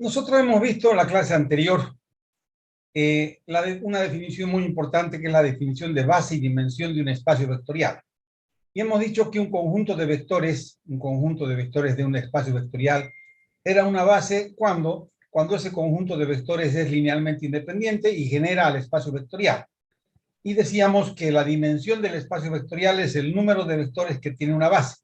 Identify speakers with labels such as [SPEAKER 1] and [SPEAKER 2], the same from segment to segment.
[SPEAKER 1] Nosotros hemos visto en la clase anterior una definición muy importante que es la definición de base y dimensión de un espacio vectorial. Y hemos dicho que un conjunto de vectores de un espacio vectorial era una base cuando ese conjunto de vectores es linealmente independiente y genera al espacio vectorial. Y decíamos que la dimensión del espacio vectorial es el número de vectores que tiene una base.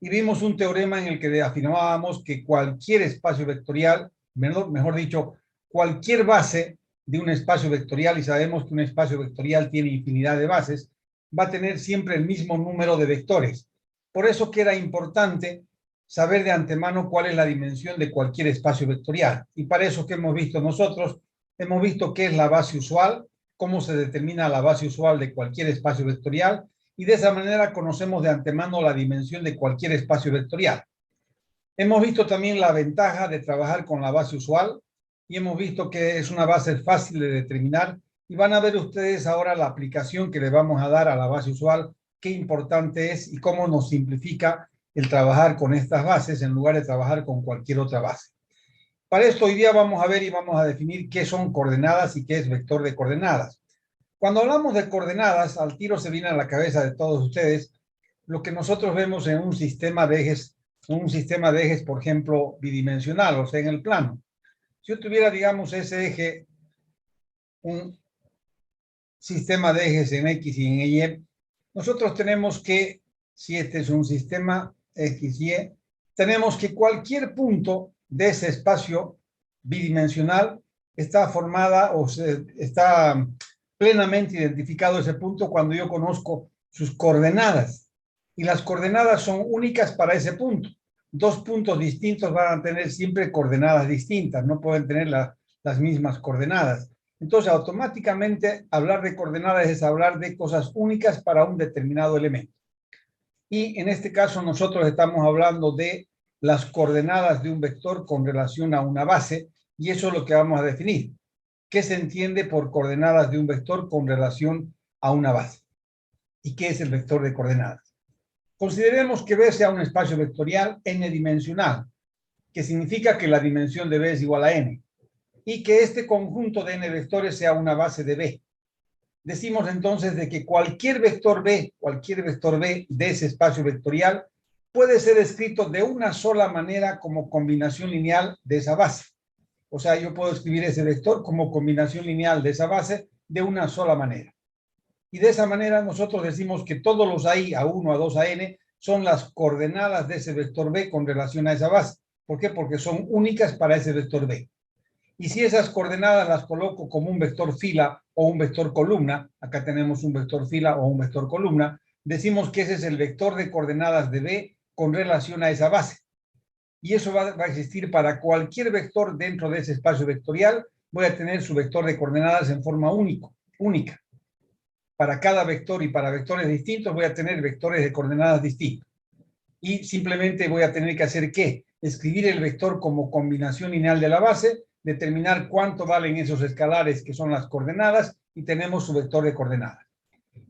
[SPEAKER 1] Y vimos un teorema en el que afirmábamos que cualquier espacio vectorial, mejor dicho, cualquier base de un espacio vectorial, y sabemos que un espacio vectorial tiene infinidad de bases, va a tener siempre el mismo número de vectores. Por eso que era importante saber de antemano cuál es la dimensión de cualquier espacio vectorial. Y para eso que hemos visto nosotros, hemos visto qué es la base usual, cómo se determina la base usual de cualquier espacio vectorial, y de esa manera conocemos de antemano la dimensión de cualquier espacio vectorial. Hemos visto también la ventaja de trabajar con la base usual y hemos visto que es una base fácil de determinar, y van a ver ustedes ahora la aplicación que le vamos a dar a la base usual, qué importante es y cómo nos simplifica el trabajar con estas bases en lugar de trabajar con cualquier otra base. Para esto hoy día vamos a ver y vamos a definir qué son coordenadas y qué es vector de coordenadas. Cuando hablamos de coordenadas, al tiro se viene a la cabeza de todos ustedes lo que nosotros vemos en un sistema de ejes, por ejemplo, bidimensional, o sea, en el plano. Si yo tuviera, digamos, ese eje, un sistema de ejes en X y en Y, nosotros tenemos que, si este es un sistema X y Y, tenemos que cualquier punto de ese espacio bidimensional está formada o está plenamente identificado ese punto cuando yo conozco sus coordenadas. Y las coordenadas son únicas para ese punto. Dos puntos distintos van a tener siempre coordenadas distintas, no pueden tener las mismas coordenadas. Entonces, automáticamente, hablar de coordenadas es hablar de cosas únicas para un determinado elemento. Y en este caso, nosotros estamos hablando de las coordenadas de un vector con relación a una base, y eso es lo que vamos a definir. ¿Qué se entiende por coordenadas de un vector con relación a una base? ¿Y qué es el vector de coordenadas? Consideremos que B sea un espacio vectorial n-dimensional, que significa que la dimensión de B es igual a n, y que este conjunto de n vectores sea una base de B. Decimos entonces de que cualquier vector B de ese espacio vectorial puede ser escrito de una sola manera como combinación lineal de esa base. O sea, yo puedo escribir ese vector como combinación lineal de esa base de una sola manera. Y de esa manera nosotros decimos que todos los AI, A1, A2, AN, son las coordenadas de ese vector B con relación a esa base. ¿Por qué? Porque son únicas para ese vector B. Y si esas coordenadas las coloco como un vector fila o un vector columna, acá tenemos un vector fila o un vector columna, decimos que ese es el vector de coordenadas de B con relación a esa base. Y eso va a existir para cualquier vector dentro de ese espacio vectorial. Voy a tener su vector de coordenadas en forma única. Para cada vector y para vectores distintos voy a tener vectores de coordenadas distintos. Y simplemente voy a tener que hacer ¿qué? Escribir el vector como combinación lineal de la base, determinar cuánto valen esos escalares que son las coordenadas, y tenemos su vector de coordenadas.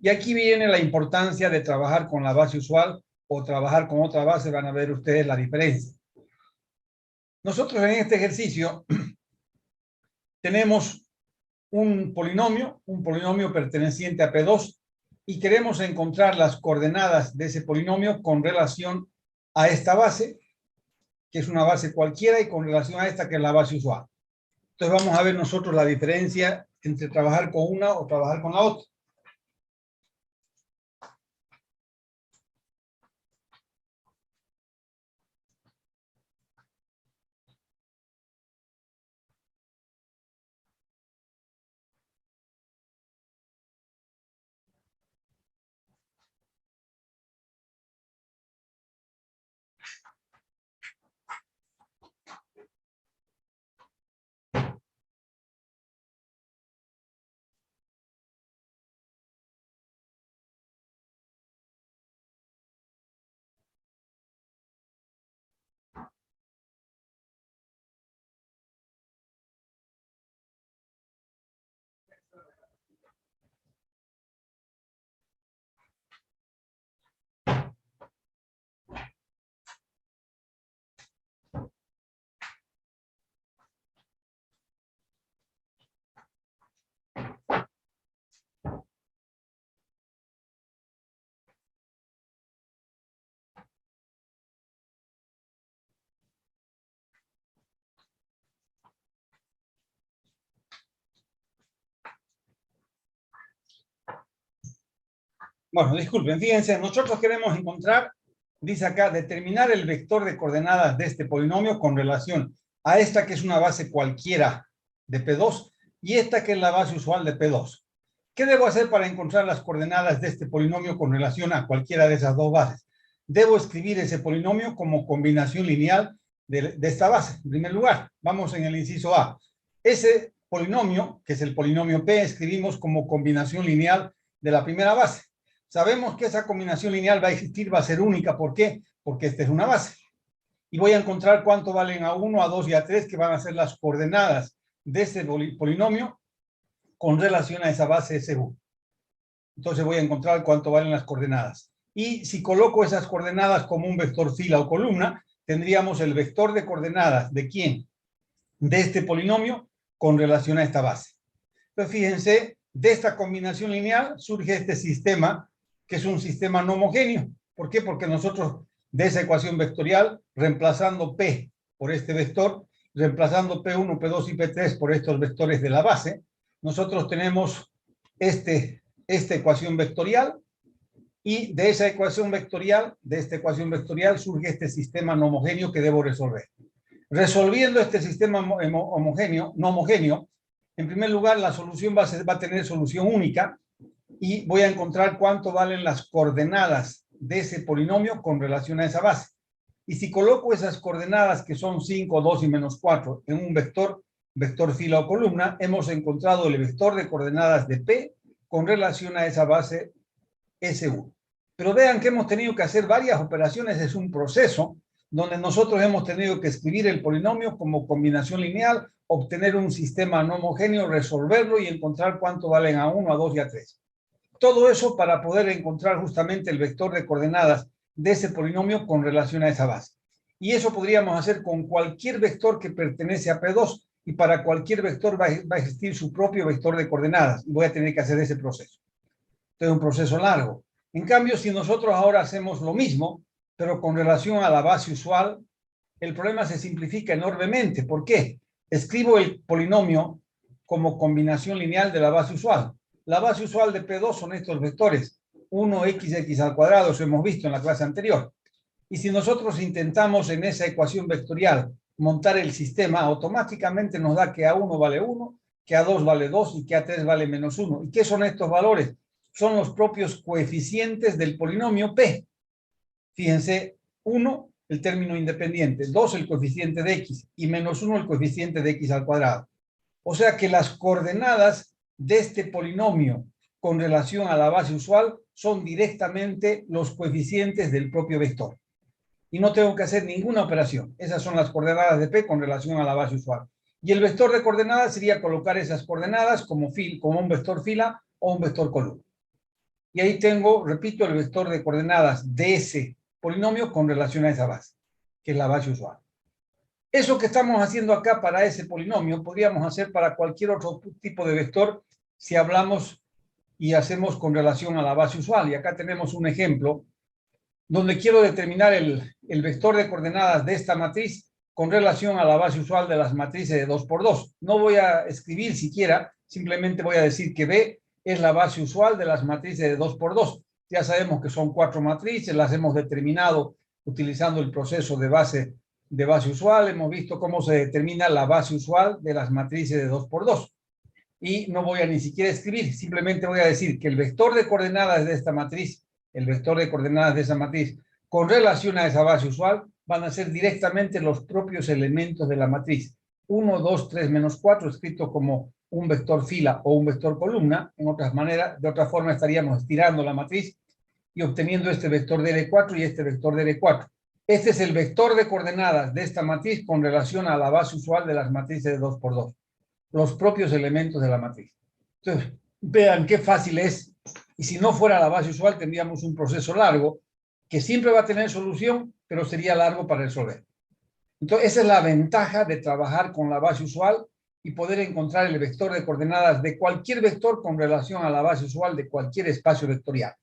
[SPEAKER 1] Y aquí viene la importancia de trabajar con la base usual o trabajar con otra base. Van a ver ustedes la diferencia. Nosotros en este ejercicio tenemos un polinomio perteneciente a P2, y queremos encontrar las coordenadas de ese polinomio con relación a esta base, que es una base cualquiera, y con relación a esta, que es la base usual. Entonces vamos a ver nosotros la diferencia entre trabajar con una o trabajar con la otra. Bueno, disculpen, fíjense, nosotros queremos encontrar, dice acá, determinar el vector de coordenadas de este polinomio con relación a esta que es una base cualquiera de P2 y esta que es la base usual de P2. ¿Qué debo hacer para encontrar las coordenadas de este polinomio con relación a cualquiera de esas dos bases? Debo escribir ese polinomio como combinación lineal de esta base. En primer lugar, vamos en el inciso A. Ese polinomio, que es el polinomio P, escribimos como combinación lineal de la primera base. Sabemos que esa combinación lineal va a existir, va a ser única. ¿Por qué? Porque esta es una base. Y voy a encontrar cuánto valen A1, A2 y A3, que van a ser las coordenadas de este polinomio con relación a esa base SU. Entonces voy a encontrar cuánto valen las coordenadas. Y si coloco esas coordenadas como un vector fila o columna, tendríamos el vector de coordenadas ¿de quién? De este polinomio con relación a esta base. Entonces fíjense, de esta combinación lineal surge este sistema que es un sistema no homogéneo. ¿Por qué? Porque nosotros de esa ecuación vectorial, reemplazando P por este vector, reemplazando P1, P2 y P3 por estos vectores de la base, nosotros tenemos esta ecuación vectorial y de esa ecuación vectorial, de esta ecuación vectorial surge este sistema no homogéneo que debo resolver. Resolviendo este sistema homogéneo, no homogéneo, en primer lugar la solución va a tener solución única y voy a encontrar cuánto valen las coordenadas de ese polinomio con relación a esa base. Y si coloco esas coordenadas que son 5, 2 y menos 4 en un vector fila o columna, hemos encontrado el vector de coordenadas de P con relación a esa base SU. Pero vean que hemos tenido que hacer varias operaciones, es un proceso donde nosotros hemos tenido que escribir el polinomio como combinación lineal, obtener un sistema no homogéneo, resolverlo y encontrar cuánto valen A1, A2 y A3. Todo eso para poder encontrar justamente el vector de coordenadas de ese polinomio con relación a esa base. Y eso podríamos hacer con cualquier vector que pertenece a P2 y para cualquier vector va a existir su propio vector de coordenadas y voy a tener que hacer ese proceso. Entonces es un proceso largo. En cambio, si nosotros ahora hacemos lo mismo, pero con relación a la base usual, el problema se simplifica enormemente. ¿Por qué? Escribo el polinomio como combinación lineal de la base usual. La base usual de P2 son estos vectores, 1x al cuadrado, eso hemos visto en la clase anterior. Y si nosotros intentamos en esa ecuación vectorial montar el sistema, automáticamente nos da que A1 vale 1, que A2 vale 2 y que A3 vale menos 1. ¿Y qué son estos valores? Son los propios coeficientes del polinomio P. Fíjense, 1, el término independiente, 2, el coeficiente de x, y menos 1, el coeficiente de x al cuadrado. O sea que las coordenadas de este polinomio con relación a la base usual son directamente los coeficientes del propio vector. Y no tengo que hacer ninguna operación. Esas son las coordenadas de P con relación a la base usual. Y el vector de coordenadas sería colocar esas coordenadas como un vector fila o un vector columna. Y ahí tengo, repito, el vector de coordenadas de ese polinomio con relación a esa base, que es la base usual. Eso que estamos haciendo acá para ese polinomio, podríamos hacer para cualquier otro tipo de vector si hablamos y hacemos con relación a la base usual. Y acá tenemos un ejemplo donde quiero determinar el vector de coordenadas de esta matriz con relación a la base usual de las matrices de 2×2. No voy a escribir siquiera, simplemente voy a decir que B es la base usual de las matrices de 2×2. Ya sabemos que son 4 matrices, las hemos determinado utilizando el proceso de base usual. Hemos visto cómo se determina la base usual de las matrices de 2×2. Y no voy a ni siquiera escribir, simplemente voy a decir que el vector de coordenadas de esta matriz, el vector de coordenadas de esa matriz, con relación a esa base usual, van a ser directamente los propios elementos de la matriz. 1, 2, 3, menos 4, escrito como un vector fila o un vector columna. En otras maneras, de otra forma estaríamos estirando la matriz y obteniendo este vector de L4 y este vector de L4. Este es el vector de coordenadas de esta matriz con relación a la base usual de las matrices de 2×2. Los propios elementos de la matriz. Entonces, vean qué fácil es. Y si no fuera la base usual, tendríamos un proceso largo que siempre va a tener solución, pero sería largo para resolver. Entonces, esa es la ventaja de trabajar con la base usual y poder encontrar el vector de coordenadas de cualquier vector con relación a la base usual de cualquier espacio vectorial.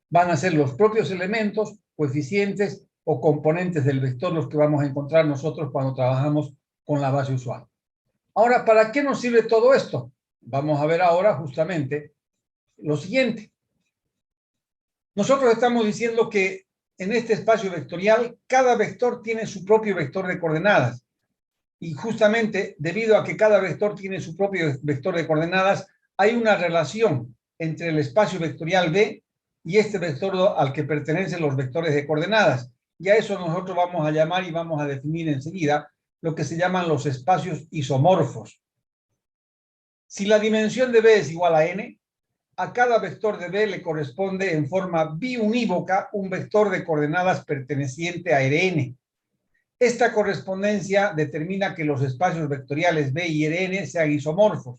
[SPEAKER 1] Van a ser los propios elementos, coeficientes o componentes del vector los que vamos a encontrar nosotros cuando trabajamos con la base usual. Ahora, ¿para qué nos sirve todo esto? Vamos a ver ahora justamente lo siguiente. Nosotros estamos diciendo que en este espacio vectorial, cada vector tiene su propio vector de coordenadas. Y justamente, debido a que cada vector tiene su propio vector de coordenadas, hay una relación entre el espacio vectorial B y este vector al que pertenecen los vectores de coordenadas. Y a eso nosotros vamos a llamar y vamos a definir enseguida lo que se llaman los espacios isomorfos. Si la dimensión de B es igual a n, a cada vector de B le corresponde en forma biunívoca un vector de coordenadas perteneciente a Rn. Esta correspondencia determina que los espacios vectoriales B y Rn sean isomorfos.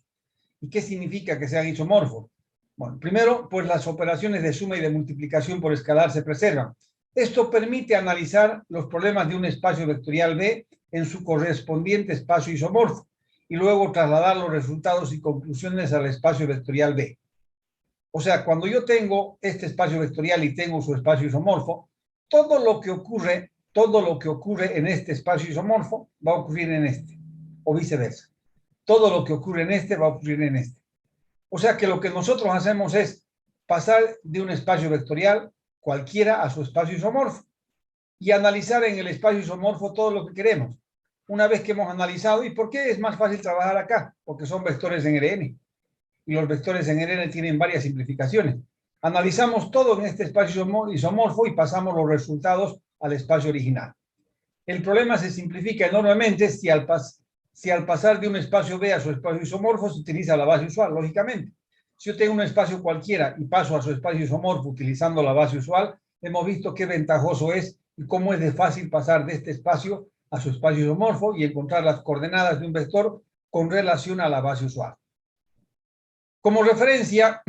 [SPEAKER 1] ¿Y qué significa que sean isomorfos? Bueno, primero, pues las operaciones de suma y de multiplicación por escalar se preservan. Esto permite analizar los problemas de un espacio vectorial B en su correspondiente espacio isomorfo y luego trasladar los resultados y conclusiones al espacio vectorial B. O sea, cuando yo tengo este espacio vectorial y tengo su espacio isomorfo, todo lo que ocurre en este espacio isomorfo va a ocurrir en este, o viceversa. Todo lo que ocurre en este va a ocurrir en este. O sea que lo que nosotros hacemos es pasar de un espacio vectorial cualquiera a su espacio isomorfo y analizar en el espacio isomorfo todo lo que queremos. Una vez que hemos analizado, ¿y por qué es más fácil trabajar acá? Porque son vectores en Rn. Y los vectores en Rn tienen varias simplificaciones. Analizamos todo en este espacio isomorfo y pasamos los resultados al espacio original. El problema se simplifica enormemente si al pasar de un espacio B a su espacio isomorfo se utiliza la base usual, lógicamente. Si yo tengo un espacio cualquiera y paso a su espacio isomorfo utilizando la base usual, hemos visto qué ventajoso es y cómo es de fácil pasar de este espacio a su espacio isomorfo y encontrar las coordenadas de un vector con relación a la base usual. Como referencia,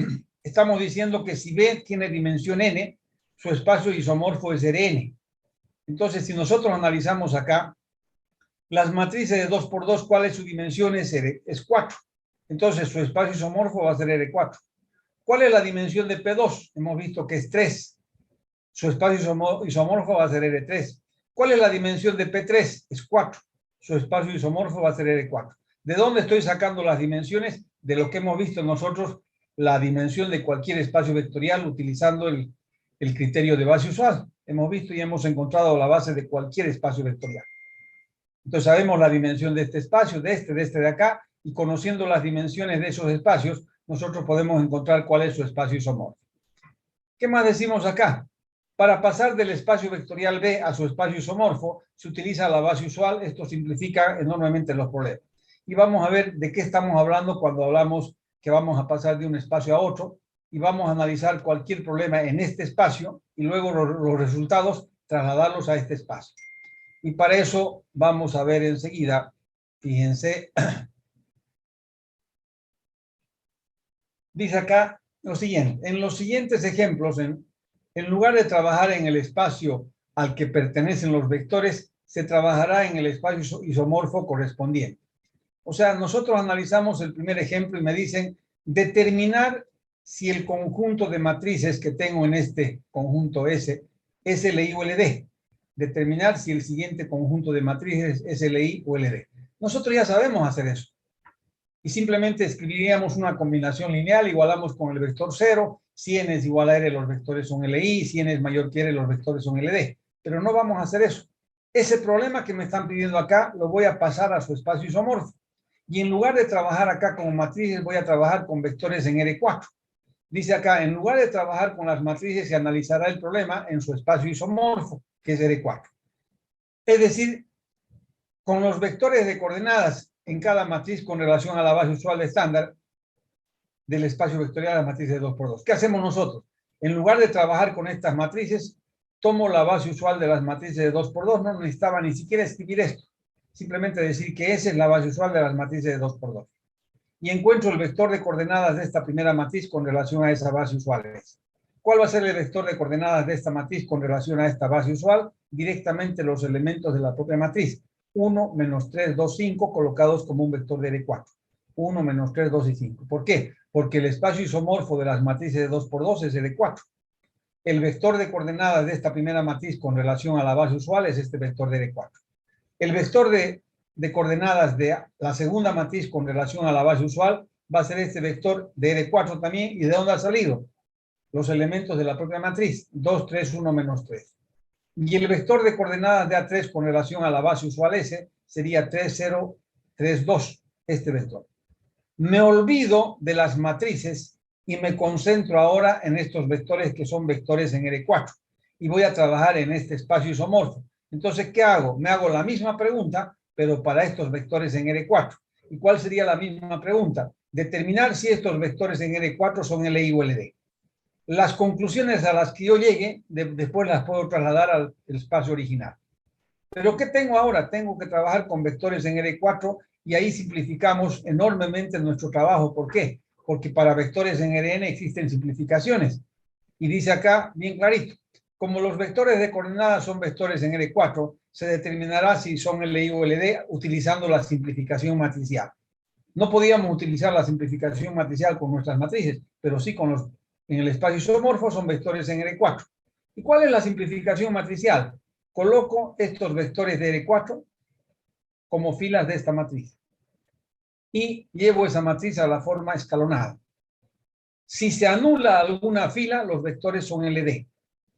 [SPEAKER 1] estamos diciendo que si B tiene dimensión n, su espacio isomorfo es Rn. Entonces, si nosotros analizamos acá, las matrices de 2 por 2, ¿cuál es su dimensión? Es 4. Entonces, su espacio isomorfo va a ser R4. ¿Cuál es la dimensión de P2? Hemos visto que es 3. Su espacio isomorfo va a ser R3. ¿Cuál es la dimensión de P3? Es 4. Su espacio isomorfo va a ser R4. ¿De dónde estoy sacando las dimensiones? De lo que hemos visto nosotros, la dimensión de cualquier espacio vectorial utilizando el criterio de base usual. Hemos visto y hemos encontrado la base de cualquier espacio vectorial. Entonces sabemos la dimensión de este espacio, de este de acá, y conociendo las dimensiones de esos espacios, nosotros podemos encontrar cuál es su espacio isomorfo. ¿Qué más decimos acá? Para pasar del espacio vectorial B a su espacio isomorfo, se utiliza la base usual. Esto simplifica enormemente los problemas. Y vamos a ver de qué estamos hablando cuando hablamos que vamos a pasar de un espacio a otro, y vamos a analizar cualquier problema en este espacio y luego los resultados trasladarlos a este espacio. Y para eso vamos a ver enseguida, fíjense, dice acá lo siguiente: en los siguientes ejemplos, en lugar de trabajar en el espacio al que pertenecen los vectores, se trabajará en el espacio isomorfo correspondiente. O sea, nosotros analizamos el primer ejemplo y me dicen determinar si el conjunto de matrices que tengo en este conjunto S es LI o LD. Determinar si el siguiente conjunto de matrices es LI o LD. Nosotros ya sabemos hacer eso. Y simplemente escribiríamos una combinación lineal, igualamos con el vector 0, si n es igual a r, los vectores son LI, si n es mayor que r, los vectores son LD. Pero no vamos a hacer eso. Ese problema que me están pidiendo acá, lo voy a pasar a su espacio isomorfo. Y en lugar de trabajar acá con matrices, voy a trabajar con vectores en R4. Dice acá, en lugar de trabajar con las matrices, se analizará el problema en su espacio isomorfo, que es R4. Es decir, con los vectores de coordenadas en cada matriz con relación a la base usual estándar del espacio vectorial a la matriz de 2 por 2. ¿Qué hacemos nosotros? En lugar de trabajar con estas matrices, tomo la base usual de las matrices de 2 por 2, no necesitaba ni siquiera escribir esto. Simplemente decir que esa es la base usual de las matrices de 2 por 2. Y encuentro el vector de coordenadas de esta primera matriz con relación a esa base usual. ¿Cuál va a ser el vector de coordenadas de esta matriz con relación a esta base usual? Directamente los elementos de la propia matriz. 1, menos 3, 2, 5, colocados como un vector de R4. 1, menos 3, 2 y 5. ¿Por qué? Porque el espacio isomorfo de las matrices de 2 por 2 es R4. El vector de coordenadas de esta primera matriz con relación a la base usual es este vector de R4. El vector de coordenadas de la segunda matriz con relación a la base usual va a ser este vector de R4 también. ¿Y de dónde ha salido? los elementos de la propia matriz, 2, 3, 1, menos 3. Y el vector de coordenadas de A3 con relación a la base usual S sería 3, 0, 3, 2, este vector. Me olvido de las matrices y me concentro ahora en estos vectores que son vectores en R4. Y voy a trabajar en este espacio isomorfo. Entonces, ¿qué hago? Me hago la misma pregunta, pero para estos vectores en R4. ¿Y cuál sería la misma pregunta? Determinar si estos vectores en R4 son LI o LD. Las conclusiones a las que yo llegue, después las puedo trasladar al espacio original. Pero ¿qué tengo ahora? Tengo que trabajar con vectores en R4 y ahí simplificamos enormemente nuestro trabajo. ¿Por qué? Porque para vectores en Rn existen simplificaciones. Y dice acá, bien clarito, como los vectores de coordenadas son vectores en R4, se determinará si son LI o LD utilizando la simplificación matricial. No podíamos utilizar la simplificación matricial con nuestras matrices, pero sí con los, en el espacio isomorfo son vectores en R4. ¿Y cuál es la simplificación matricial? Coloco estos vectores de R4 como filas de esta matriz y llevo esa matriz a la forma escalonada. Si se anula alguna fila, los vectores son LD.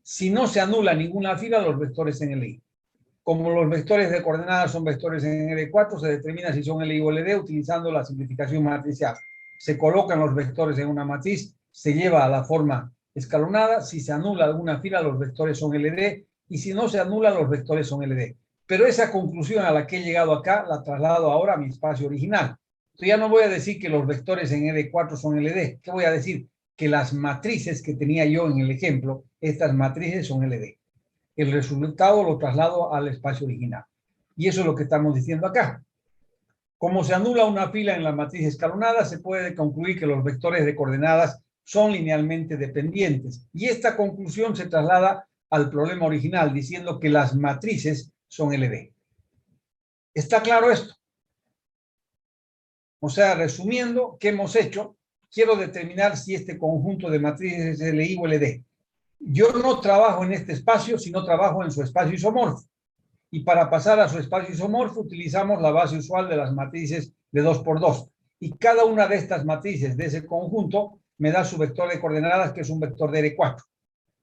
[SPEAKER 1] Si no se anula ninguna fila, los vectores en LI. Como los vectores de coordenadas son vectores en R4, se determina si son LI o LD utilizando la simplificación matricial. Se colocan los vectores en una matriz, se lleva a la forma escalonada. Si se anula alguna fila, los vectores son LD. Y si no se anula, los vectores son LD. Pero esa conclusión a la que he llegado acá, la traslado ahora a mi espacio original. Entonces ya no voy a decir que los vectores en R4 son LD. ¿Qué voy a decir? Que las matrices que tenía yo en el ejemplo, estas matrices son LD. El resultado lo traslado al espacio original. Y eso es lo que estamos diciendo acá. Como se anula una fila en la matriz escalonada, se puede concluir que los vectores de coordenadas son linealmente dependientes. Y esta conclusión se traslada al problema original, diciendo que las matrices son LD. ¿Está claro esto? O sea, resumiendo, ¿qué hemos hecho? Quiero determinar si este conjunto de matrices es LI o LD. Yo no trabajo en este espacio, sino trabajo en su espacio isomorfo. Y para pasar a su espacio isomorfo utilizamos la base usual de las matrices de 2 por 2. Y cada una de estas matrices de ese conjunto me da su vector de coordenadas, que es un vector de R4.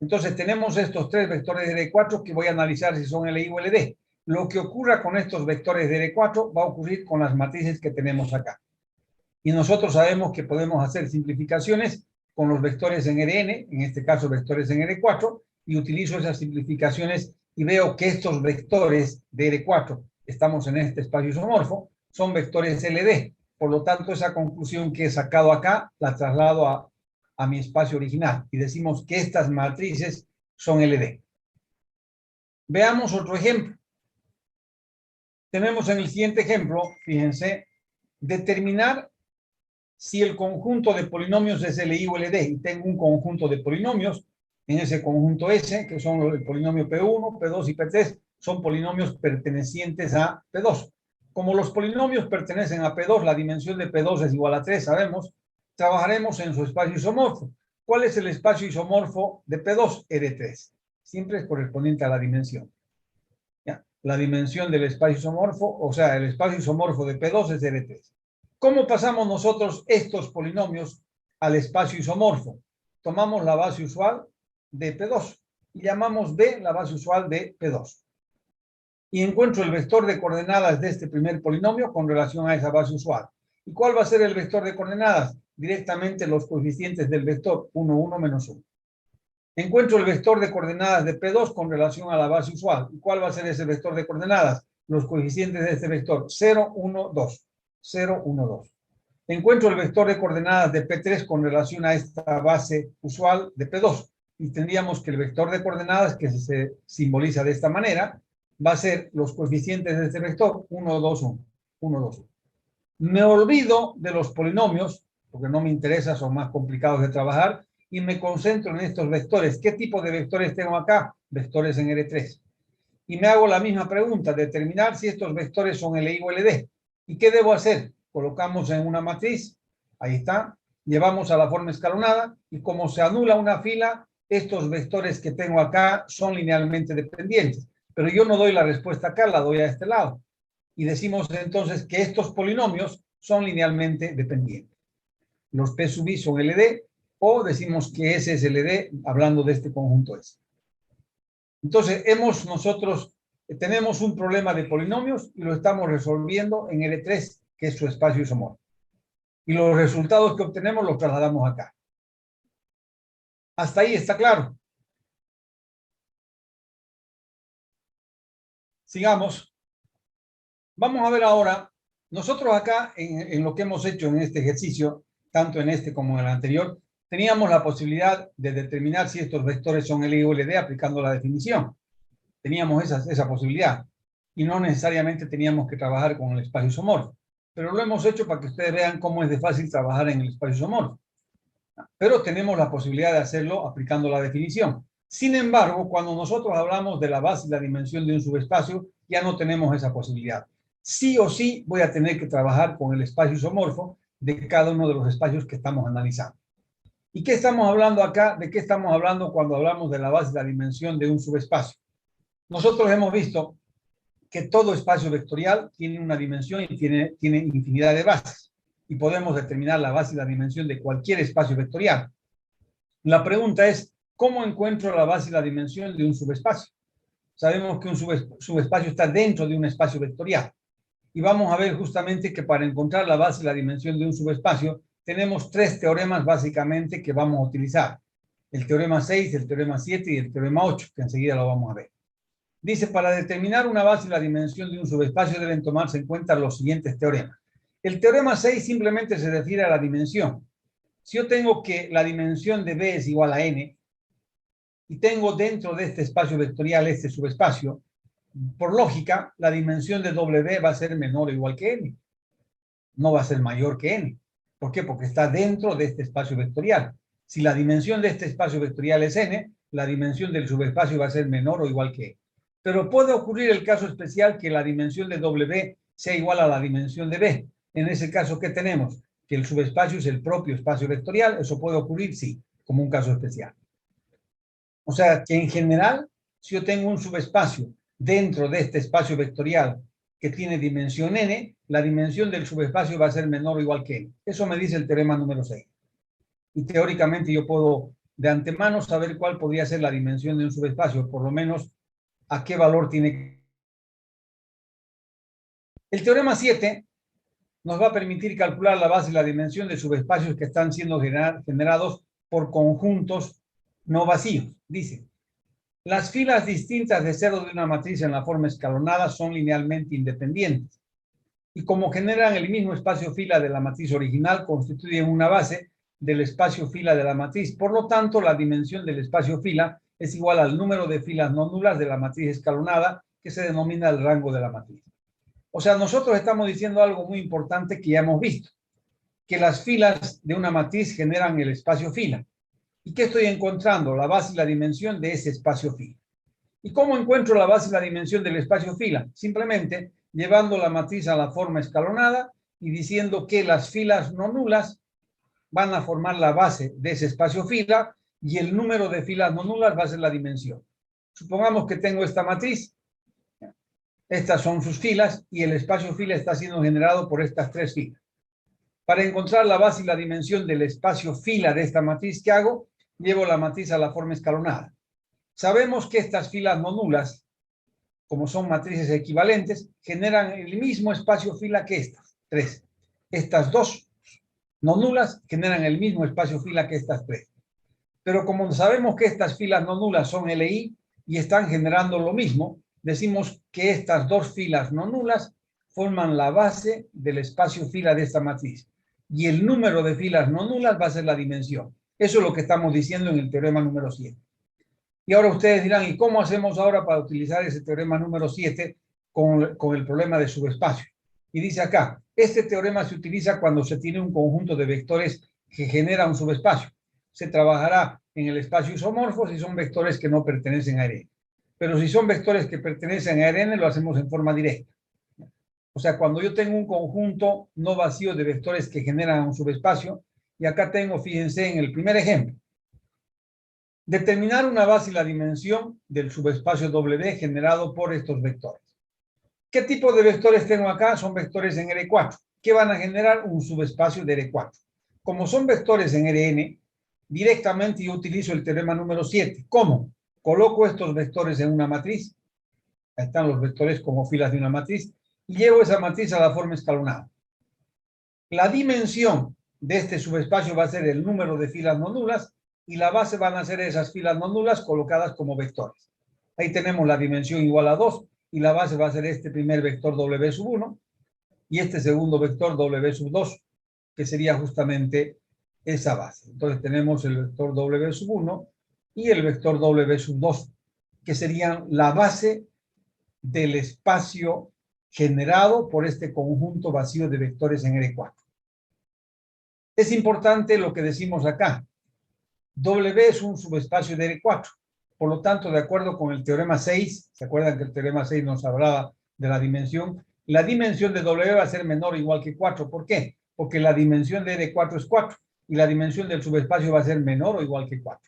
[SPEAKER 1] Entonces tenemos estos tres vectores de R4 que voy a analizar si son LI o LD. Lo que ocurra con estos vectores de R4 va a ocurrir con las matrices que tenemos acá. Y nosotros sabemos que podemos hacer simplificaciones con los vectores en Rn, en este caso vectores en R4, y utilizo esas simplificaciones y veo que estos vectores de R4, estamos en este espacio isomorfo, son vectores LD. Por lo tanto, esa conclusión que he sacado acá, la traslado a mi espacio original y decimos que estas matrices son LD. Veamos otro ejemplo. Tenemos en el siguiente ejemplo, fíjense, determinar si el conjunto de polinomios es LI o LD, y tengo un conjunto de polinomios, en ese conjunto S, que son el polinomio P1, P2 y P3, son polinomios pertenecientes a P2. Como los polinomios pertenecen a P2, la dimensión de P2 es igual a 3, sabemos, trabajaremos en su espacio isomorfo. ¿Cuál es el espacio isomorfo de P2? R3. Siempre es correspondiente a la dimensión. ¿Ya? La dimensión del espacio isomorfo, o sea, el espacio isomorfo de P2 es R3. ¿Cómo pasamos nosotros estos polinomios al espacio isomorfo? Tomamos la base usual de P2 y llamamos B la base usual de P2. Y encuentro el vector de coordenadas de este primer polinomio con relación a esa base usual. ¿Y cuál va a ser el vector de coordenadas? Directamente los coeficientes del vector 1, 1, menos 1. Encuentro el vector de coordenadas de P2 con relación a la base usual. ¿Y cuál va a ser ese vector de coordenadas? Los coeficientes de este vector 0, 1, 2. 0, 1, 2. Encuentro el vector de coordenadas de P3 con relación a esta base usual de P2. Y tendríamos que el vector de coordenadas, que se simboliza de esta manera, va a ser los coeficientes de este vector 1, 2, 1. 1, 2, 1. Me olvido de los polinomios, porque no me interesa, son más complicados de trabajar, y me concentro en estos vectores. ¿Qué tipo de vectores tengo acá? Vectores en R3. Y me hago la misma pregunta, determinar si estos vectores son LI o LD. ¿Y qué debo hacer? Colocamos en una matriz, ahí está, llevamos a la forma escalonada, y como se anula una fila, estos vectores que tengo acá son linealmente dependientes. Pero yo no doy la respuesta acá, la doy a este lado. Y decimos entonces que estos polinomios son linealmente dependientes. Los P sub i son LD, o decimos que S es LD, hablando de este conjunto S. Entonces, nosotros tenemos un problema de polinomios y lo estamos resolviendo en L3, que es su espacio isomorfo. Y los resultados que obtenemos los trasladamos acá. Hasta ahí está claro. Sigamos. Vamos a ver ahora, nosotros acá, en lo que hemos hecho en este ejercicio, tanto en este como en el anterior, teníamos la posibilidad de determinar si estos vectores son LI o LD aplicando la definición. Teníamos esa posibilidad. Y no necesariamente teníamos que trabajar con el espacio isomorfo. Pero lo hemos hecho para que ustedes vean cómo es de fácil trabajar en el espacio isomorfo. Pero tenemos la posibilidad de hacerlo aplicando la definición. Sin embargo, cuando nosotros hablamos de la base y la dimensión de un subespacio, ya no tenemos esa posibilidad. Sí o sí voy a tener que trabajar con el espacio isomorfo de cada uno de los espacios que estamos analizando. ¿Y qué estamos hablando acá? ¿De qué estamos hablando cuando hablamos de la base y la dimensión de un subespacio? Nosotros hemos visto que todo espacio vectorial tiene una dimensión y tiene infinidad de bases. Y podemos determinar la base y la dimensión de cualquier espacio vectorial. La pregunta es, ¿cómo encuentro la base y la dimensión de un subespacio? Sabemos que un subespacio está dentro de un espacio vectorial. Y vamos a ver justamente que para encontrar la base y la dimensión de un subespacio, tenemos tres teoremas básicamente que vamos a utilizar. El teorema 6, el teorema 7 y el teorema 8, que enseguida lo vamos a ver. Dice, para determinar una base y la dimensión de un subespacio deben tomarse en cuenta los siguientes teoremas. El teorema 6 simplemente se refiere a la dimensión. Si yo tengo que la dimensión de B es igual a n, y tengo dentro de este espacio vectorial este subespacio, por lógica, la dimensión de W va a ser menor o igual que n. No va a ser mayor que n. ¿Por qué? Porque está dentro de este espacio vectorial. Si la dimensión de este espacio vectorial es n, la dimensión del subespacio va a ser menor o igual que n. Pero puede ocurrir el caso especial que la dimensión de W sea igual a la dimensión de B. En ese caso, ¿qué tenemos? Que el subespacio es el propio espacio vectorial. ¿Eso puede ocurrir? Sí, como un caso especial. O sea, que en general, si yo tengo un subespacio dentro de este espacio vectorial que tiene dimensión n, la dimensión del subespacio va a ser menor o igual que n. Eso me dice el teorema número 6. Y teóricamente yo puedo de antemano saber cuál podría ser la dimensión de un subespacio, por lo menos a qué valor tiene. El teorema 7 nos va a permitir calcular la base y la dimensión de subespacios que están siendo generados por conjuntos no vacíos. Dice, las filas distintas de cero de una matriz en la forma escalonada son linealmente independientes. Y como generan el mismo espacio fila de la matriz original, constituyen una base del espacio fila de la matriz. Por lo tanto, la dimensión del espacio fila es igual al número de filas no nulas de la matriz escalonada, que se denomina el rango de la matriz. O sea, nosotros estamos diciendo algo muy importante que ya hemos visto, que las filas de una matriz generan el espacio fila. ¿Y qué estoy encontrando? La base y la dimensión de ese espacio fila. ¿Y cómo encuentro la base y la dimensión del espacio fila? Simplemente llevando la matriz a la forma escalonada y diciendo que las filas no nulas van a formar la base de ese espacio fila y el número de filas no nulas va a ser la dimensión. Supongamos que tengo esta matriz, estas son sus filas y el espacio fila está siendo generado por estas tres filas. Para encontrar la base y la dimensión del espacio fila de esta matriz, ¿qué hago? Llevo la matriz a la forma escalonada. Sabemos que estas filas no nulas, como son matrices equivalentes, generan el mismo espacio fila que estas, tres. Estas dos no nulas generan el mismo espacio fila que estas tres. Pero como sabemos que estas filas no nulas son LI y están generando lo mismo, decimos que estas dos filas no nulas forman la base del espacio fila de esta matriz. Y el número de filas no nulas va a ser la dimensión. Eso es lo que estamos diciendo en el teorema número 7. Y ahora ustedes dirán, ¿y cómo hacemos ahora para utilizar ese teorema número 7 con el problema de subespacio? Y dice acá, este teorema se utiliza cuando se tiene un conjunto de vectores que genera un subespacio. Se trabajará en el espacio isomorfo si son vectores que no pertenecen a Rn. Pero si son vectores que pertenecen a Rn, lo hacemos en forma directa. O sea, cuando yo tengo un conjunto no vacío de vectores que generan un subespacio, y acá tengo, fíjense en el primer ejemplo, determinar una base y la dimensión del subespacio W generado por estos vectores. ¿Qué tipo de vectores tengo acá? Son vectores en R4, que van a generar un subespacio de R4. Como son vectores en Rn, Directamente yo utilizo el teorema número 7. ¿Cómo? Coloco estos vectores en una matriz. Ahí están los vectores como filas de una matriz. Y llevo esa matriz a la forma escalonada. La dimensión de este subespacio va a ser el número de filas no nulas y la base van a ser esas filas no nulas colocadas como vectores. Ahí tenemos la dimensión igual a 2 y la base va a ser este primer vector W sub 1 y este segundo vector W sub 2, que sería justamente esa base. Entonces tenemos el vector W sub 1 y el vector W sub 2, que serían la base del espacio generado por este conjunto vacío de vectores en R4. Es importante lo que decimos acá. W es un subespacio de R4. Por lo tanto, de acuerdo con el teorema 6, ¿se acuerdan que el teorema 6 nos hablaba de la dimensión? La dimensión de W va a ser menor o igual que 4. ¿Por qué? Porque la dimensión de R4 es 4 y la dimensión del subespacio va a ser menor o igual que 4.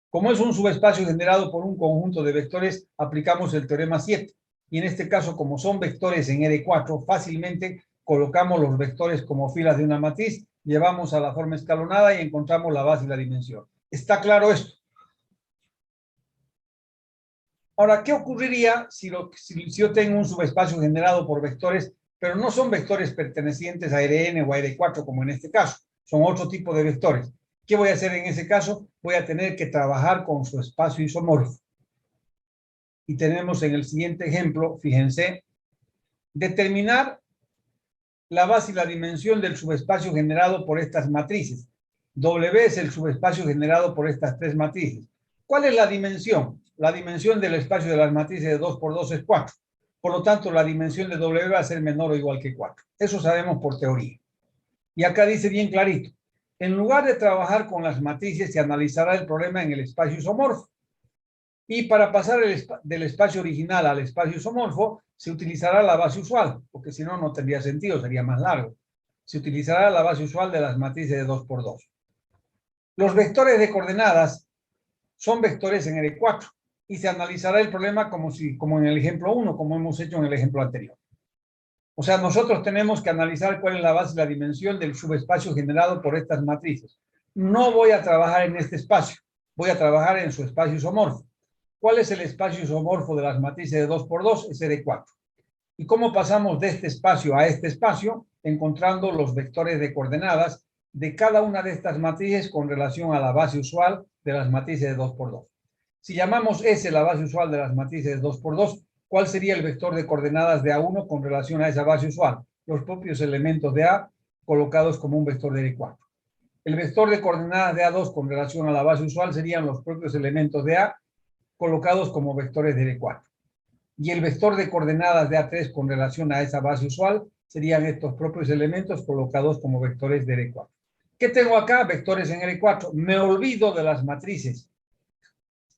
[SPEAKER 1] Como es un subespacio generado por un conjunto de vectores, aplicamos el teorema 7. Y en este caso, como son vectores en R4, fácilmente colocamos los vectores como filas de una matriz, llevamos a la forma escalonada y encontramos la base y la dimensión. ¿Está claro esto? Ahora, ¿qué ocurriría si yo tengo un subespacio generado por vectores, pero no son vectores pertenecientes a Rn o a R4, como en este caso? Son otro tipo de vectores. ¿Qué voy a hacer en ese caso? Voy a tener que trabajar con su espacio isomorfo. Y tenemos en el siguiente ejemplo, fíjense, determinar la base y la dimensión del subespacio generado por estas matrices. W es el subespacio generado por estas tres matrices. ¿Cuál es la dimensión? La dimensión del espacio de las matrices de 2 por 2 es 4. Por lo tanto, la dimensión de W va a ser menor o igual que 4. Eso sabemos por teoría. Y acá dice bien clarito. En lugar de trabajar con las matrices, se analizará el problema en el espacio isomorfo. Y para pasar del espacio original al espacio isomorfo, se utilizará la base usual, porque si no, no tendría sentido, sería más largo. Se utilizará la base usual de las matrices de 2 por 2. Los vectores de coordenadas son vectores en R4 y se analizará el problema como en el ejemplo 1, como hemos hecho en el ejemplo anterior. O sea, nosotros tenemos que analizar cuál es la base y la dimensión del subespacio generado por estas matrices. No voy a trabajar en este espacio, voy a trabajar en su espacio isomorfo. ¿Cuál es el espacio isomorfo de las matrices de 2 por 2? Es R4. ¿Y cómo pasamos de este espacio a este espacio? Encontrando los vectores de coordenadas de cada una de estas matrices con relación a la base usual de las matrices de 2 por 2. Si llamamos S la base usual de las matrices de 2 por 2, ¿cuál sería el vector de coordenadas de A1 con relación a esa base usual? Los propios elementos de A colocados como un vector de R4. El vector de coordenadas de A2 con relación a la base usual serían los propios elementos de A colocados como vectores de R4. Y el vector de coordenadas de A3 con relación a esa base usual serían estos propios elementos colocados como vectores de R4. ¿Qué tengo acá? Vectores en R4. Me olvido de las matrices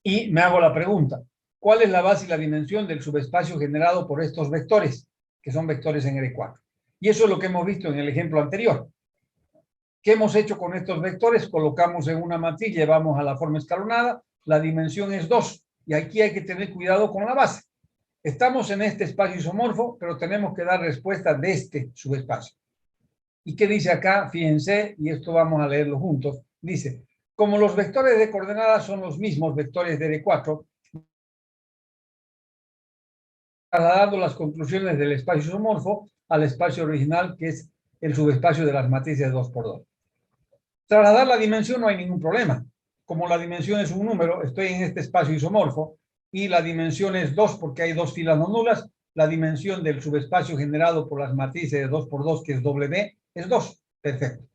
[SPEAKER 1] y me hago la pregunta, ¿cuál es la base y la dimensión del subespacio generado por estos vectores, que son vectores en R4? Y eso es lo que hemos visto en el ejemplo anterior. ¿Qué hemos hecho con estos vectores? Colocamos en una matriz, llevamos a la forma escalonada, la dimensión es 2, y aquí hay que tener cuidado con la base. Estamos en este espacio isomorfo, pero tenemos que dar respuesta de este subespacio. ¿Y qué dice acá? Fíjense, y esto vamos a leerlo juntos. Dice, como los vectores de coordenadas son los mismos vectores de R4, trasladando las conclusiones del espacio isomorfo al espacio original, que es el subespacio de las matrices de 2 por 2. Trasladar la dimensión no hay ningún problema. Como la dimensión es un número, estoy en este espacio isomorfo y la dimensión es 2 porque hay dos filas no nulas. La dimensión del subespacio generado por las matrices de 2 por 2, que es W, es 2. Perfecto.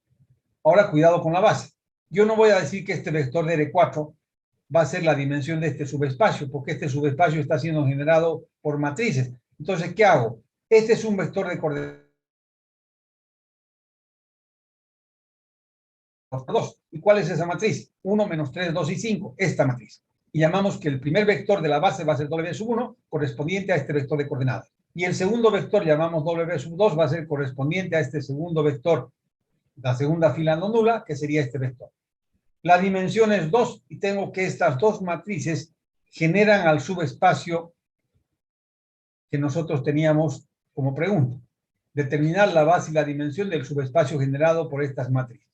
[SPEAKER 1] Ahora cuidado con la base. Yo no voy a decir que este vector de R4 va a ser la dimensión de este subespacio, porque este subespacio está siendo generado por matrices. Entonces, ¿qué hago? Este es un vector de coordenadas 2. ¿Y cuál es esa matriz? 1, menos 3, 2 y 5. Esta matriz. Y llamamos que el primer vector de la base va a ser W sub 1, correspondiente a este vector de coordenadas. Y el segundo vector, llamamos W sub 2, va a ser correspondiente a este segundo vector, la segunda fila no nula, que sería este vector. La dimensión es 2 y tengo que estas dos matrices generan al subespacio que nosotros teníamos como pregunta. Determinar la base y la dimensión del subespacio generado por estas matrices.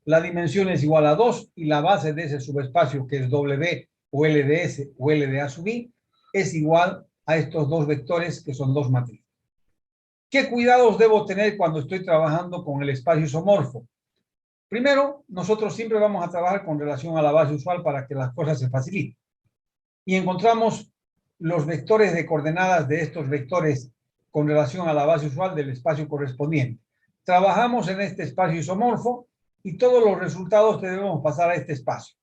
[SPEAKER 1] La dimensión es igual a 2 y la base de ese subespacio, que es W o L de S o L de A sub I, es igual a estos dos vectores que son dos matrices. ¿Qué cuidados debo tener cuando estoy trabajando con el espacio isomorfo? Primero, nosotros siempre vamos a trabajar con relación a la base usual para que las cosas se faciliten. Y encontramos los vectores de coordenadas de estos vectores con relación a la base usual del espacio correspondiente. Trabajamos en este espacio isomorfo y todos los resultados debemos pasar a este espacio.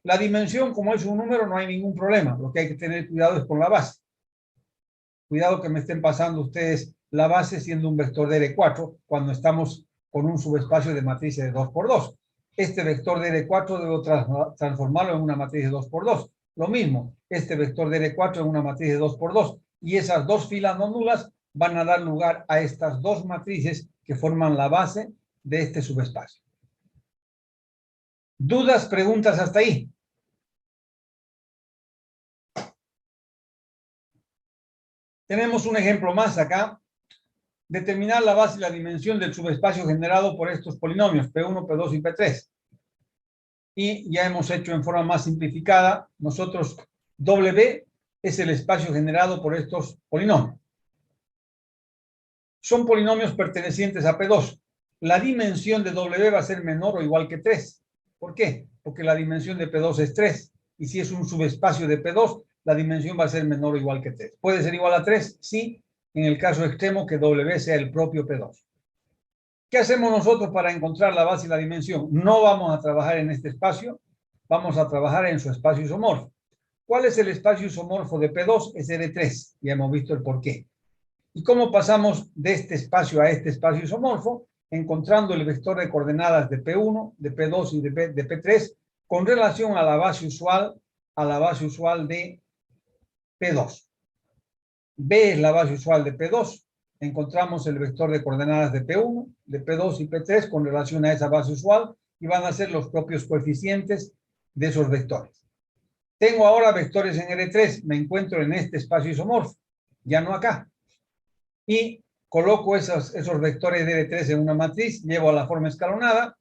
[SPEAKER 1] La dimensión, como es un número, no hay ningún problema. Lo que hay que tener cuidado es con la base. Cuidado que me estén pasando ustedes la base siendo un vector de R4 cuando estamos con un subespacio de matriz de 2 por 2. Este vector de R4 debo transformarlo en una matriz de 2 por 2. Lo mismo, este vector de R4 en una matriz de 2 por 2. Y esas dos filas no nulas van a dar lugar a estas dos matrices que forman la base de este subespacio. ¿Dudas, preguntas hasta ahí? Tenemos un ejemplo más acá. Determinar la base y la dimensión del subespacio generado por estos polinomios, P1, P2 y P3. Y ya hemos hecho en forma más simplificada, nosotros W es el espacio generado por estos polinomios. Son polinomios pertenecientes a P2. La dimensión de W va a ser menor o igual que 3. ¿Por qué? Porque la dimensión de P2 es 3. Y si es un subespacio de P2, la dimensión va a ser menor o igual que 3. ¿Puede ser igual a 3? Sí, en el caso extremo que W sea el propio P2. ¿Qué hacemos nosotros para encontrar la base y la dimensión? No vamos a trabajar en este espacio, vamos a trabajar en su espacio isomorfo. ¿Cuál es el espacio isomorfo de P2? Es R3, ya hemos visto el porqué. ¿Y cómo pasamos de este espacio a este espacio isomorfo? Encontrando el vector de coordenadas de P1, de P2 y de P3 con relación a la base usual de P2. B es la base usual de P2. Encontramos el vector de coordenadas de P1, de P2 y P3 con relación a esa base usual y van a ser los propios coeficientes de esos vectores. Tengo ahora vectores en R3, me encuentro en este espacio isomorfo, ya no acá. Y coloco esos vectores de R3 en una matriz, llevo a la forma escalonada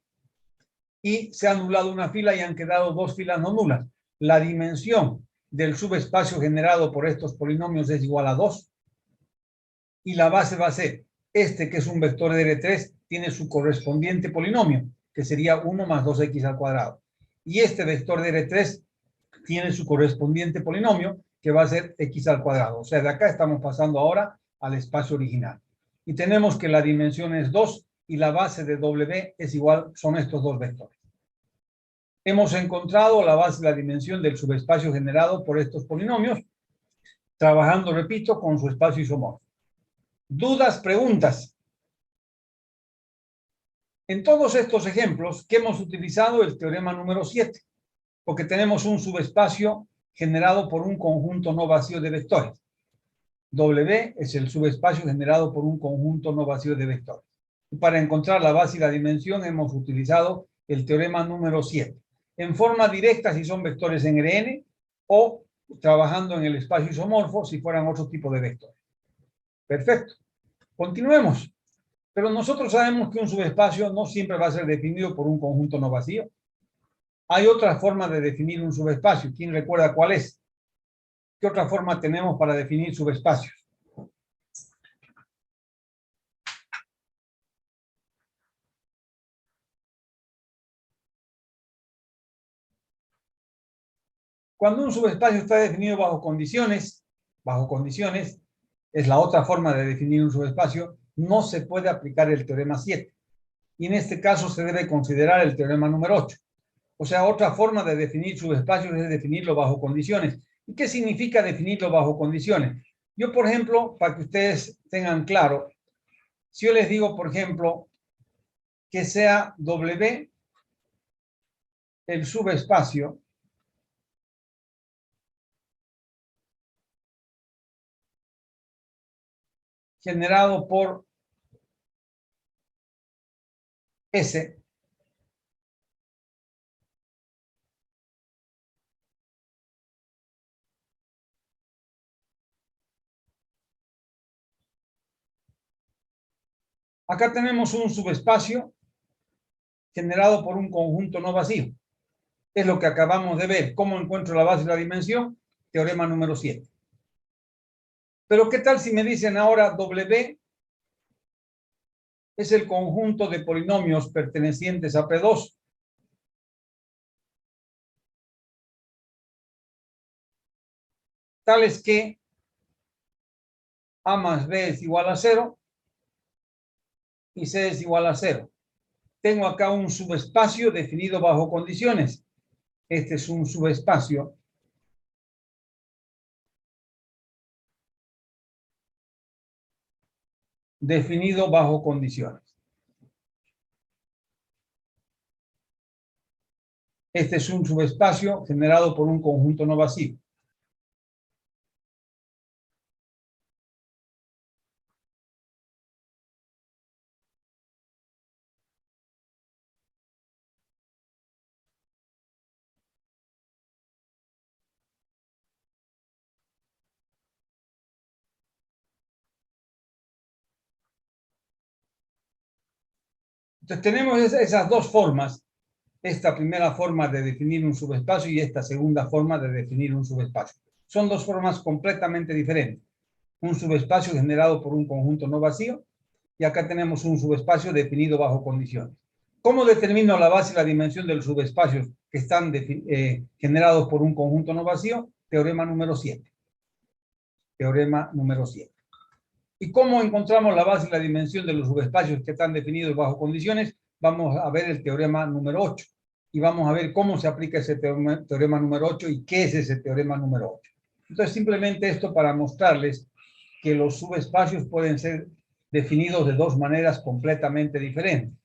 [SPEAKER 1] y se ha anulado una fila y han quedado dos filas no nulas. La dimensión del subespacio generado por estos polinomios es igual a 2. Y la base va a ser este, que es un vector de R3, tiene su correspondiente polinomio, que sería 1 más 2x al cuadrado. Y este vector de R3 tiene su correspondiente polinomio, que va a ser x al cuadrado. O sea, de acá estamos pasando ahora al espacio original. Y tenemos que la dimensión es 2 y la base de W es igual, son estos dos vectores. Hemos encontrado la base y la dimensión del subespacio generado por estos polinomios, trabajando, repito, con su espacio isomorfo. ¿Dudas, preguntas? En todos estos ejemplos que hemos utilizado el teorema número 7, porque tenemos un subespacio generado por un conjunto no vacío de vectores. W es el subespacio generado por un conjunto no vacío de vectores. Y para encontrar la base y la dimensión hemos utilizado el teorema número 7. En forma directa si son vectores en Rn o trabajando en el espacio isomorfo si fueran otro tipo de vectores. Perfecto. Continuemos. Pero nosotros sabemos que un subespacio no siempre va a ser definido por un conjunto no vacío. Hay otra forma de definir un subespacio. ¿Quién recuerda cuál es? ¿Qué otra forma tenemos para definir subespacios? Cuando un subespacio está definido bajo condiciones, es la otra forma de definir un subespacio, no se puede aplicar el teorema 7. Y en este caso se debe considerar el teorema número 8. O sea, otra forma de definir subespacios es definirlo bajo condiciones. ¿Y qué significa definirlo bajo condiciones? Yo, por ejemplo, para que ustedes tengan claro, si yo les digo, por ejemplo, que sea W el subespacio generado por S, acá tenemos un subespacio generado por un conjunto no vacío. Es lo que acabamos de ver. ¿Cómo encuentro la base y la dimensión? Teorema número 7. Pero ¿qué tal si me dicen ahora W es el conjunto de polinomios pertenecientes a P2? Tales que A más B es igual a 0 y C es igual a 0. Tengo acá un subespacio definido bajo condiciones. Este es un subespacio definido bajo condiciones. Este es un subespacio generado por un conjunto no vacío. Entonces tenemos esas dos formas, esta primera forma de definir un subespacio y esta segunda forma de definir un subespacio. Son dos formas completamente diferentes. Un subespacio generado por un conjunto no vacío y acá tenemos un subespacio definido bajo condiciones. ¿Cómo determino la base y la dimensión de los subespacios que están generados por un conjunto no vacío? Teorema número 7. Teorema número 7. ¿Y cómo encontramos la base y la dimensión de los subespacios que están definidos bajo condiciones? Vamos a ver el teorema número 8 y vamos a ver cómo se aplica ese teorema número 8 y qué es ese teorema número 8. Entonces, simplemente esto para mostrarles que los subespacios pueden ser definidos de dos maneras completamente diferentes.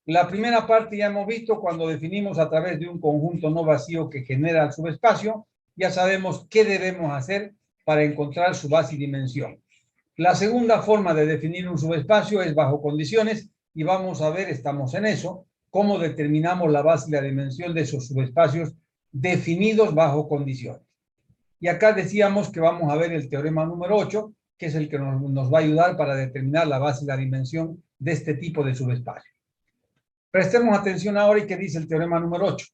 [SPEAKER 1] La primera parte ya hemos visto cuando definimos a través de un conjunto no vacío que genera el subespacio, ya sabemos qué debemos hacer para encontrar su base y dimensión. La segunda forma de definir un subespacio es bajo condiciones y vamos a ver, estamos en eso, cómo determinamos la base y la dimensión de esos subespacios definidos bajo condiciones. Y acá decíamos que vamos a ver el teorema número 8, que es el que nos va a ayudar para determinar la base y la dimensión de este tipo de subespacios. Prestemos atención ahora y qué dice el teorema número 8.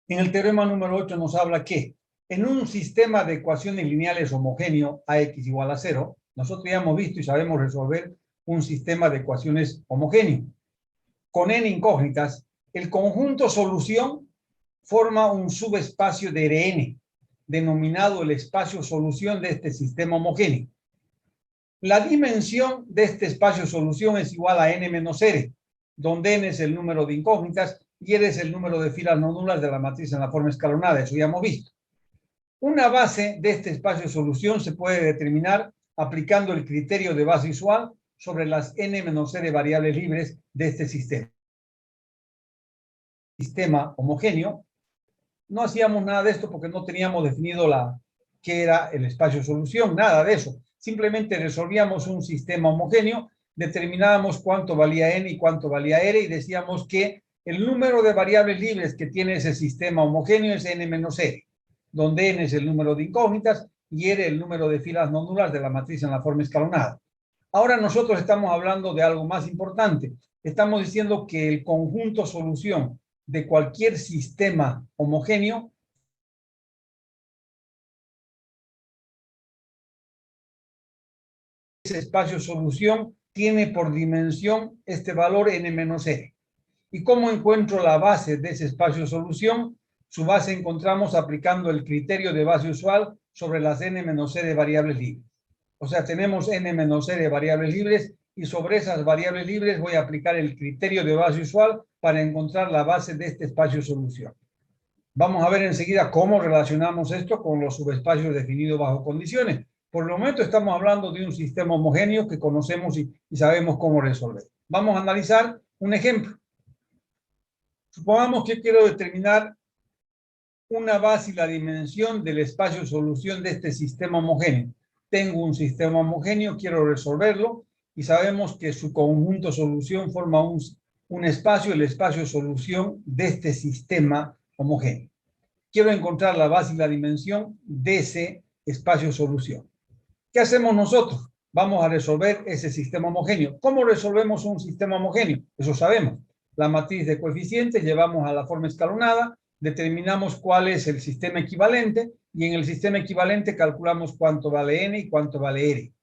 [SPEAKER 1] En el teorema número 8 nos habla que en un sistema de ecuaciones lineales homogéneo AX igual a 0, nosotros ya hemos visto y sabemos resolver un sistema de ecuaciones homogéneo. Con n incógnitas, el conjunto solución forma un subespacio de Rn, denominado el espacio solución de este sistema homogéneo. La dimensión de este espacio solución es igual a n menos r, donde n es el número de incógnitas y r es el número de filas no nulas de la matriz en la forma escalonada. Eso ya hemos visto. Una base de este espacio solución se puede determinar aplicando el criterio de base usual sobre las n menos r variables libres de este sistema. Sistema homogéneo. No hacíamos nada de esto porque no teníamos definido qué era el espacio solución, nada de eso. Simplemente resolvíamos un sistema homogéneo, determinábamos cuánto valía n y cuánto valía r y decíamos que el número de variables libres que tiene ese sistema homogéneo es n menos r, donde n es el número de incógnitas y r el número de filas no nulas de la matriz en la forma escalonada. Ahora nosotros estamos hablando de algo más importante. Estamos diciendo que el conjunto solución de cualquier sistema homogéneo ese espacio solución tiene por dimensión este valor n menos r. ¿Y cómo encuentro la base de ese espacio solución? Su base encontramos aplicando el criterio de base usual sobre las n menos r variables libres. O sea, tenemos n menos r variables libres y sobre esas variables libres voy a aplicar el criterio de base usual para encontrar la base de este espacio solución. Vamos a ver enseguida cómo relacionamos esto con los subespacios definidos bajo condiciones. Por el momento estamos hablando de un sistema homogéneo que conocemos y sabemos cómo resolver. Vamos a analizar un ejemplo. Supongamos que quiero determinar una base y la dimensión del espacio solución de este sistema homogéneo. Tengo un sistema homogéneo, quiero resolverlo y sabemos que su conjunto solución forma un espacio, el espacio solución de este sistema homogéneo. Quiero encontrar la base y la dimensión de ese espacio solución. ¿Qué hacemos nosotros? Vamos a resolver ese sistema homogéneo. ¿Cómo resolvemos un sistema homogéneo? Eso sabemos. la matriz de coeficientes, llevamos a la forma escalonada, determinamos cuál es el sistema equivalente y en el sistema equivalente calculamos cuánto vale n y cuánto vale r.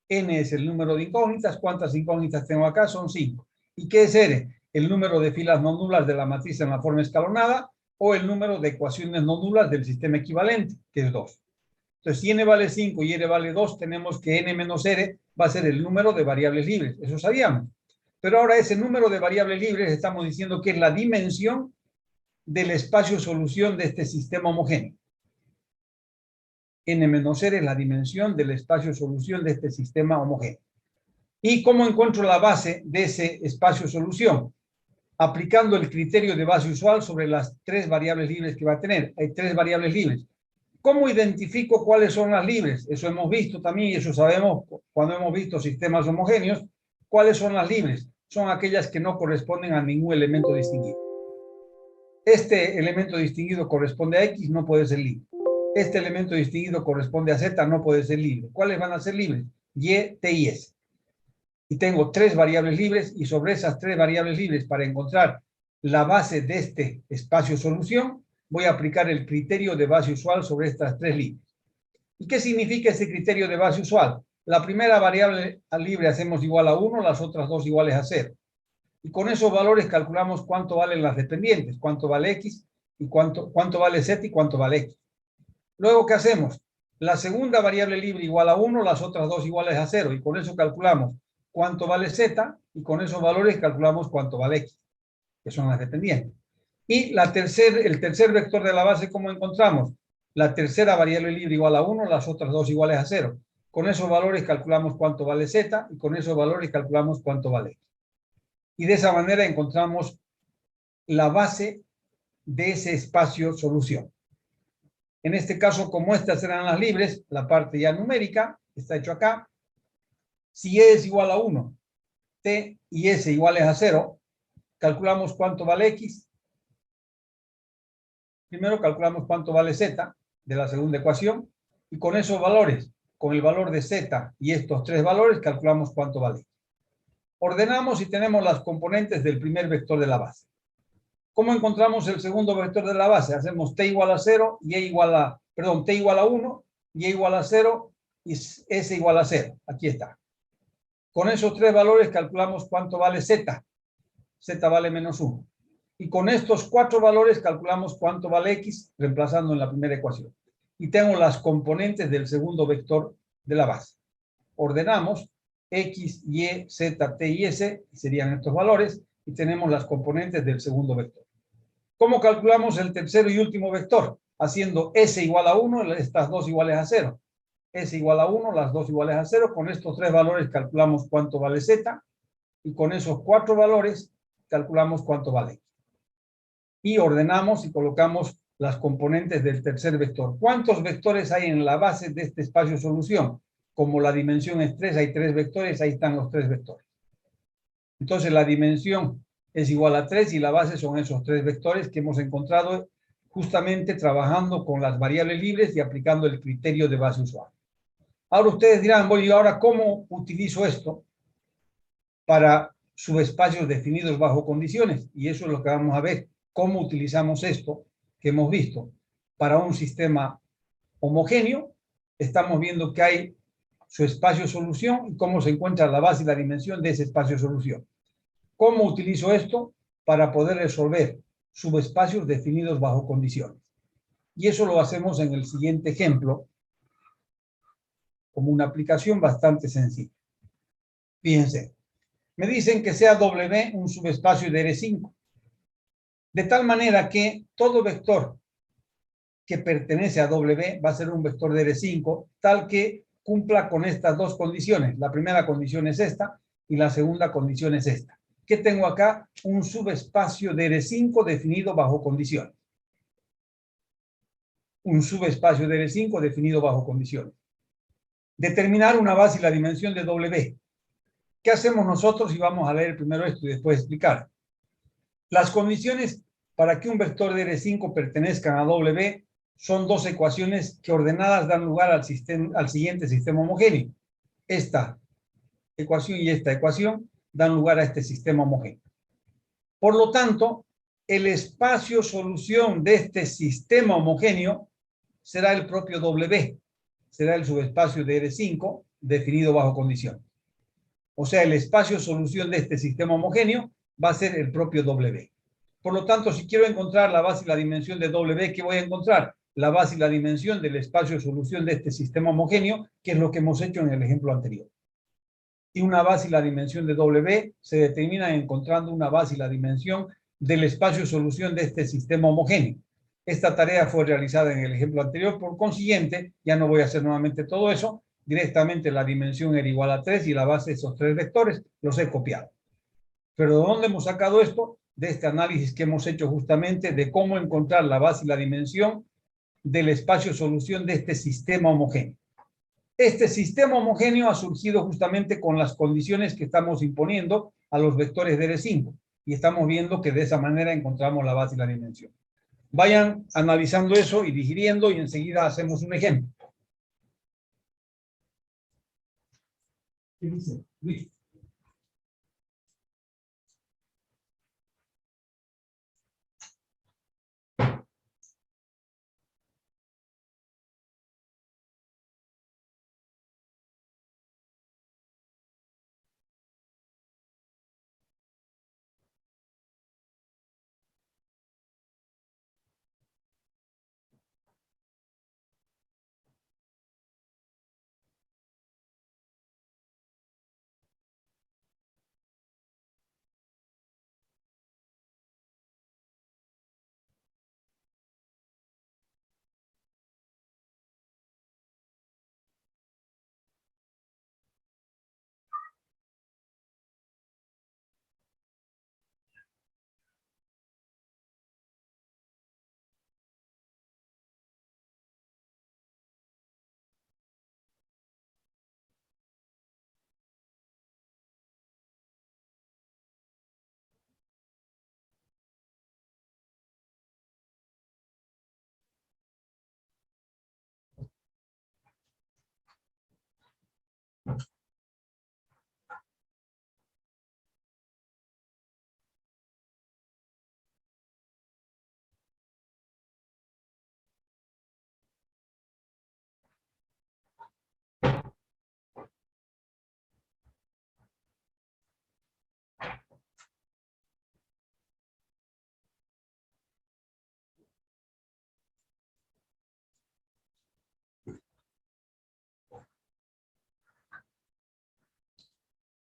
[SPEAKER 1] N es el número de incógnitas. ¿Cuántas incógnitas tengo acá? Son 5. ¿Y qué es R? El número de filas no nulas de la matriz en la forma escalonada o el número de ecuaciones no nulas del sistema equivalente, que es 2. Entonces, si n vale 5 y r vale 2, tenemos que n menos r va a ser el número de variables libres. Eso sabíamos. Pero ahora ese número de variables libres estamos diciendo que es la dimensión del espacio solución de este sistema homogéneo. N menos r es la dimensión del espacio solución de este sistema homogéneo. ¿Y cómo encuentro la base de ese espacio solución? Aplicando el criterio de base usual sobre las 3 variables libres que va a tener. Hay 3 variables libres. ¿Cómo identifico cuáles son las libres? Eso hemos visto también y eso sabemos cuando hemos visto sistemas homogéneos. ¿Cuáles son las libres? Son aquellas que no corresponden a ningún elemento distinguido. Este elemento distinguido corresponde a X, no puede ser libre. Este elemento distinguido corresponde a Z, no puede ser libre. ¿Cuáles van a ser libres? Y, T y S. Y tengo 3 variables libres y sobre esas 3 variables libres para encontrar la base de este espacio solución, voy a aplicar el criterio de base usual sobre estas 3 libres. ¿Y qué significa ese criterio de base usual? La primera variable libre hacemos igual a 1, las otras 2 iguales a 0. Y con esos valores calculamos cuánto valen las dependientes, cuánto vale X y cuánto vale Z y cuánto vale X. Luego, ¿qué hacemos? La segunda variable libre igual a 1, las otras 2 iguales a 0. Y con eso calculamos cuánto vale Z y con esos valores calculamos cuánto vale X, que son las dependientes. Y el tercer vector de la base, ¿cómo encontramos? La tercera variable libre igual a 1, las otras 2 iguales a 0. Con esos valores calculamos cuánto vale Z y con esos valores calculamos cuánto vale X. Y de esa manera encontramos la base de ese espacio solución. En este caso, como estas eran las libres, la parte ya numérica, está hecho acá. Si E es igual a 1, T y S iguales a 0, calculamos cuánto vale X. Primero calculamos cuánto vale Z de la segunda ecuación. Y con esos valores, con el valor de Z y estos 3 valores, calculamos cuánto vale X. Ordenamos y tenemos las componentes del primer vector de la base. ¿Cómo encontramos el segundo vector de la base? Hacemos T igual a 0, T igual a 1, Y igual a 0 y S igual a 0. Aquí está. Con esos 3 valores calculamos cuánto vale Z. Z vale menos 1. Y con estos 4 valores calculamos cuánto vale X, reemplazando en la primera ecuación. Y tengo las componentes del segundo vector de la base. Ordenamos X, Y, Z, T y S, serían estos valores, y tenemos las componentes del segundo vector. ¿Cómo calculamos el tercero y último vector? Haciendo S igual a 1, estas 2 iguales a 0. S igual a 1, las 2 iguales a 0. Con estos 3 valores calculamos cuánto vale Z, y con esos 4 valores calculamos cuánto vale X. Y ordenamos y colocamos las componentes del tercer vector. ¿Cuántos vectores hay en la base de este espacio solución? Como la dimensión es 3, hay 3 vectores, ahí están los 3 vectores. Entonces la dimensión es igual a 3 y la base son esos 3 vectores que hemos encontrado justamente trabajando con las variables libres y aplicando el criterio de base usual. Ahora ustedes dirán, bueno, ¿y ahora cómo utilizo esto para subespacios definidos bajo condiciones? Y eso es lo que vamos a ver. ¿Cómo utilizamos esto que hemos visto para un sistema homogéneo? Estamos viendo que hay su espacio solución y cómo se encuentra la base y la dimensión de ese espacio solución. ¿Cómo utilizo esto para poder resolver subespacios definidos bajo condiciones? Y eso lo hacemos en el siguiente ejemplo, como una aplicación bastante sencilla. Fíjense, me dicen que sea W un subespacio de R5, de tal manera que todo vector que pertenece a W va a ser un vector de R5, tal que cumpla con estas dos condiciones. La primera condición es esta y la segunda condición es esta. ¿Qué tengo acá? Un subespacio de R5 definido bajo condiciones. Un subespacio de R5 definido bajo condiciones. Determinar una base y la dimensión de W. ¿Qué hacemos nosotros? Y vamos a leer primero esto y después explicar. Las condiciones para que un vector de R5 pertenezca a W son dos ecuaciones que ordenadas dan lugar al siguiente sistema homogéneo. Esta ecuación y esta ecuación dan lugar a este sistema homogéneo. Por lo tanto, el espacio solución de este sistema homogéneo será el propio W, será el subespacio de R5 definido bajo condición. O sea, el espacio solución de este sistema homogéneo va a ser el propio W. Por lo tanto, si quiero encontrar la base y la dimensión de W, ¿qué voy a encontrar? La base y la dimensión del espacio solución de este sistema homogéneo, que es lo que hemos hecho en el ejemplo anterior. Y una base y la dimensión de W se determina encontrando una base y la dimensión del espacio solución de este sistema homogéneo. Esta tarea fue realizada en el ejemplo anterior, por consiguiente, ya no voy a hacer nuevamente todo eso, directamente la dimensión era igual a 3 y la base de esos 3 vectores los he copiado. Pero ¿de dónde hemos sacado esto? De este análisis que hemos hecho justamente de cómo encontrar la base y la dimensión del espacio solución de este sistema homogéneo. Este sistema homogéneo ha surgido justamente con las condiciones que estamos imponiendo a los vectores de R5 y estamos viendo que de esa manera encontramos la base y la dimensión. Vayan analizando eso y digiriendo y enseguida hacemos un ejemplo. ¿Qué dice Luis?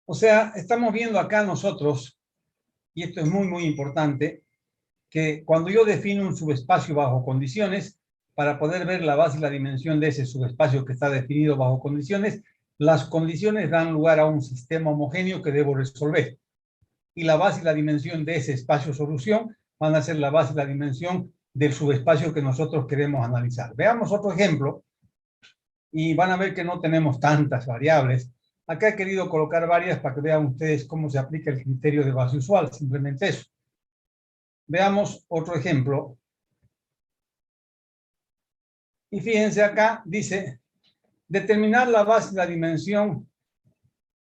[SPEAKER 1] O sea, estamos viendo acá nosotros, y esto es muy importante, que cuando yo defino un subespacio bajo condiciones, para poder ver la base y la dimensión de ese subespacio que está definido bajo condiciones, las condiciones dan lugar a un sistema homogéneo que debo resolver. Y la base y la dimensión de ese espacio solución van a ser la base y la dimensión del subespacio que nosotros queremos analizar. Veamos otro ejemplo y van a ver que no tenemos tantas variables. Acá he querido colocar varias para que vean ustedes cómo se aplica el criterio de base usual, simplemente eso. Veamos otro ejemplo. Y fíjense acá, dice, determinar la base y la dimensión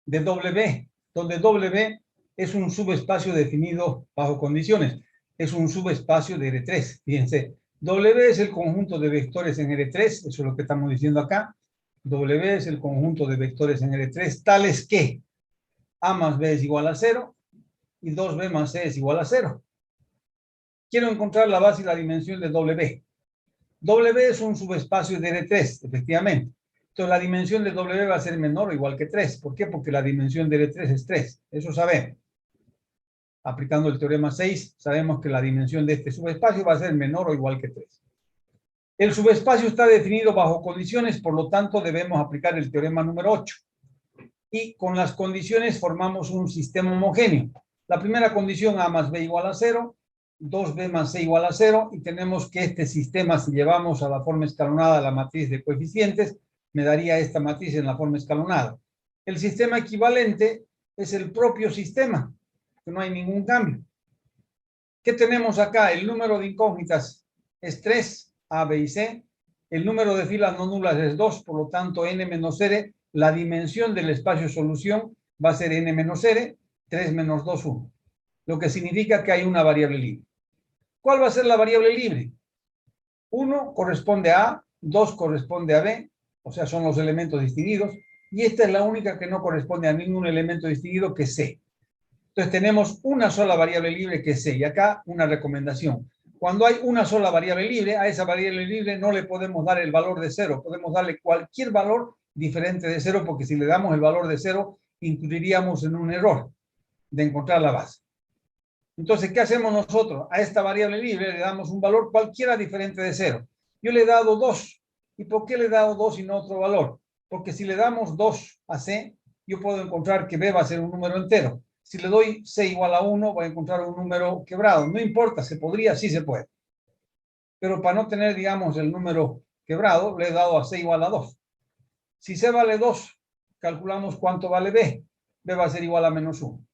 [SPEAKER 1] de W, donde W es un subespacio definido bajo condiciones. Es un subespacio de R3. Fíjense, W es el conjunto de vectores en R3, eso es lo que estamos diciendo acá. W es el conjunto de vectores en R3, tales que A más B es igual a 0 y 2B más C es igual a 0. Quiero encontrar la base y la dimensión de W. W es un subespacio de R3, efectivamente. Entonces la dimensión de W va a ser menor o igual que 3. ¿Por qué? Porque la dimensión de R3 es 3. Eso sabemos. Aplicando el teorema 6, sabemos que la dimensión de este subespacio va a ser menor o igual que 3. El subespacio está definido bajo condiciones, por lo tanto debemos aplicar el teorema número 8. Y con las condiciones formamos un sistema homogéneo. La primera condición, A más B igual a 0, 2B más C igual a 0, y tenemos que este sistema, si llevamos a la forma escalonada la matriz de coeficientes, me daría esta matriz en la forma escalonada. El sistema equivalente es el propio sistema, que no hay ningún cambio. ¿Qué tenemos acá? El número de incógnitas es 3, A, B y C. El número de filas no nulas es 2, por lo tanto n menos r, la dimensión del espacio solución va a ser n menos r, 3 menos 2, 1. lo que significa que hay una variable libre. ¿Cuál va a ser la variable libre? 1 corresponde a A, 2 corresponde a B, o sea, son los elementos distinguidos, y esta es la única que no corresponde a ningún elemento distinguido, que es C. Entonces tenemos una sola variable libre que es C, y acá una recomendación. Cuando hay una sola variable libre, a esa variable libre no le podemos dar el valor de 0, podemos darle cualquier valor diferente de 0, porque si le damos el valor de 0, incurriríamos en un error de encontrar la base. Entonces, ¿qué hacemos nosotros? A esta variable libre le damos un valor cualquiera diferente de 0. Yo le he dado 2. ¿Y por qué le he dado 2 y no otro valor? Porque si le damos 2 a C, yo puedo encontrar que B va a ser un número entero. Si le doy C igual a 1, voy a encontrar un número quebrado. No importa, se podría, sí se puede. Pero para no tener, digamos, el número quebrado, le he dado a C igual a 2. Si C vale 2, calculamos cuánto vale B. B va a ser igual a menos 1.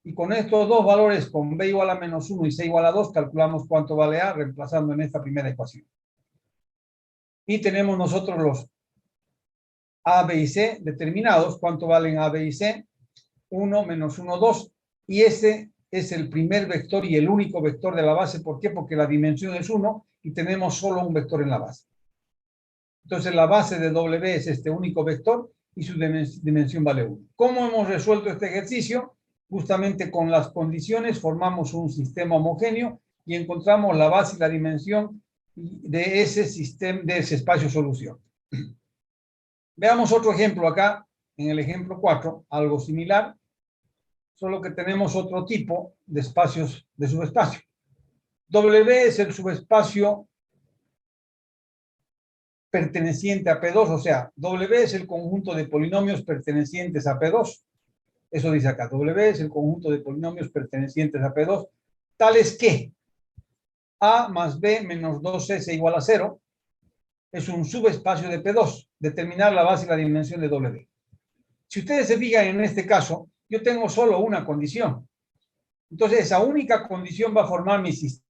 [SPEAKER 1] Y con estos dos valores, con B igual a menos 1 y C igual a 2, calculamos cuánto vale A, reemplazando en esta primera ecuación. Y tenemos nosotros los A, B y C determinados. ¿Cuánto valen A, B y C? 1, menos 1, 2. Y ese es el primer vector y el único vector de la base. ¿Por qué? Porque la dimensión es 1 y tenemos solo un vector en la base. Entonces la base de W es este único vector y su dimensión vale 1. ¿Cómo hemos resuelto este ejercicio? Justamente con las condiciones formamos un sistema homogéneo y encontramos la base y la dimensión de ese sistema, de ese espacio solución. Veamos otro ejemplo acá, en el ejemplo 4, algo similar, solo que tenemos otro tipo de espacios, de subespacio. W es el subespacio perteneciente a P2, o sea, W es el conjunto de polinomios pertenecientes a P2. Eso dice acá, W es el conjunto de polinomios pertenecientes a P2, tales que A más B menos 2C es igual a 0, es un subespacio de P2, determinar la base y la dimensión de W. Si ustedes se fijan en este caso, yo tengo solo una condición. Entonces, esa única condición va a formar mi sistema